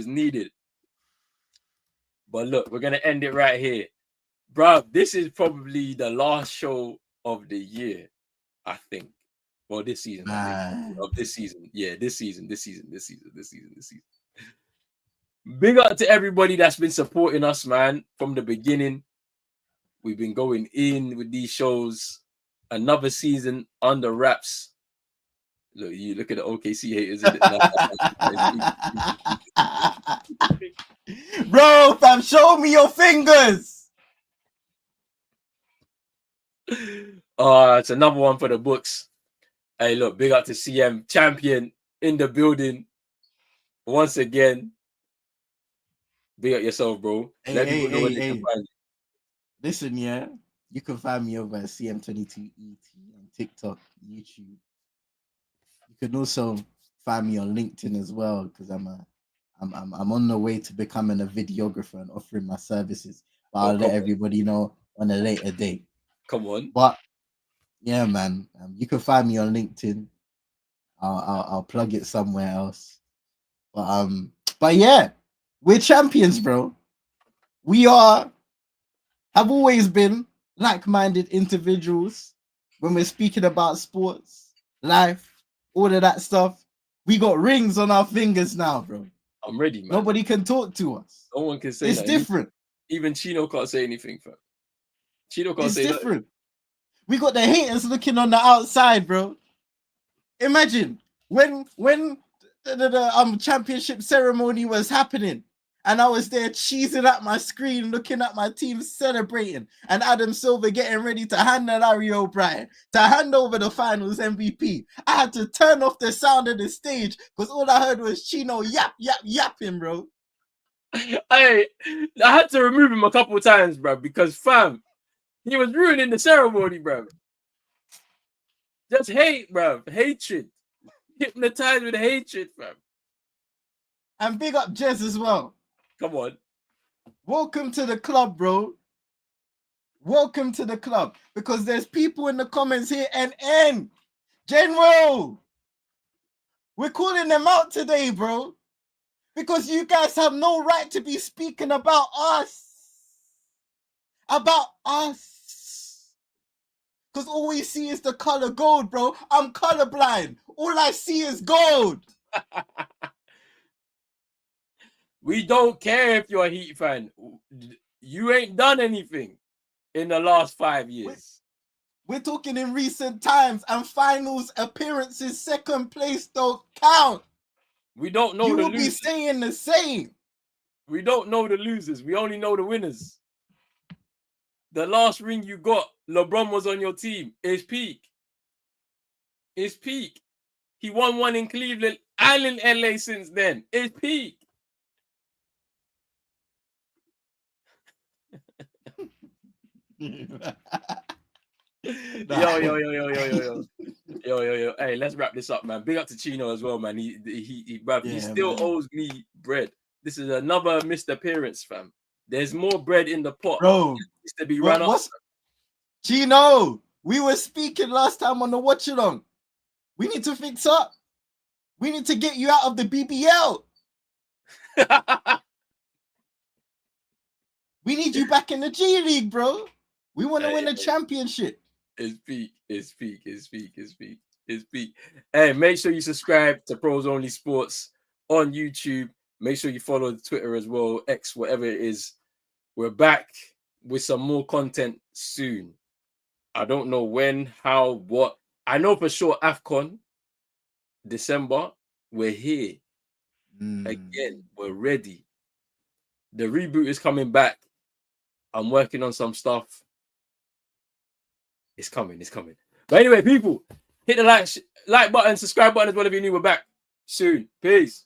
S1: needed. But look, we're gonna end it right here, bro. This is probably the last show of the year, I think. Well, this season, of this season. Yeah, this season. Big up to everybody that's been supporting us, man, from the beginning. We've been going in with these shows. Another season under wraps. Look, you look at the OKC haters.
S2: Bro, fam, show me your fingers.
S1: It's another one for the books. Hey, look, big up to CM, champion in the building. Once again, big up yourself, bro. Let people know where they can find you.
S2: Listen, yeah, you can find me over at CM22ET on TikTok, YouTube. You can also find me on LinkedIn as well because I'm on the way to becoming a videographer and offering my services. But I'll let everybody know on a later date.
S1: Come on.
S2: But yeah, man, you can find me on LinkedIn. I'll plug it somewhere else. But yeah, we're champions, bro. We have always been like-minded individuals when we're speaking about sports, life, all of that stuff. We got rings on our fingers now, bro.
S1: I'm ready, man.
S2: Nobody can talk to us.
S1: No one can say
S2: it's different.
S1: Even Chino can't say anything, fam. Chino can't say
S2: different. We got the haters looking on the outside, bro. Imagine when the championship ceremony was happening and I was there cheesing at my screen, looking at my team celebrating, and Adam Silver getting ready to hand Larry O'Brien to hand over the finals MVP. I had to turn off the sound of the stage because all I heard was Chino yapping, bro.
S1: I had to remove him a couple of times, bro, because fam, he was ruining the ceremony, bro. Just hate, bro. Hatred. Hypnotized with hatred, fam.
S2: And big up Jez as well.
S1: Come on.
S2: Welcome to the club, bro. Welcome to the club. Because there's people in the comments here and General. We're calling them out today, bro. Because you guys have no right to be speaking about us. About us. Because all we see is the color gold, bro. I'm colorblind. All I see is gold.
S1: We don't care if you're a Heat fan. You ain't done anything in the last 5 years.
S2: We're talking in recent times, and finals appearances, second place don't count.
S1: We don't know
S2: you
S1: the
S2: will
S1: losers.
S2: Be saying the same.
S1: We don't know the losers. We only know the winners. The last ring you got, LeBron was on your team. It's peak. It's peak. He won one in Cleveland and in LA since then. It's peak. Yo. Hey, let's wrap this up, man. Big up to Chino as well, man. He still owes me bread. This is another missed appearance, fam. There's more bread in the pot.
S2: Bro,
S1: to be run up.
S2: Chino, we were speaking last time on the watch along. We need to fix up. We need to get you out of the BBL. We need you back in the G League, bro. We want to win a championship.
S1: It's peak. Hey, make sure you subscribe to Pros Only Sports on YouTube. Make sure you follow the Twitter as well, X, whatever it is. We're back with some more content soon. I don't know when, how, what. I know for sure AFCON, December, we're here. Again, we're ready. The reboot is coming back. I'm working on some stuff. It's coming. But anyway, people, hit the like button, subscribe button as well if you're new. We're back soon. Peace.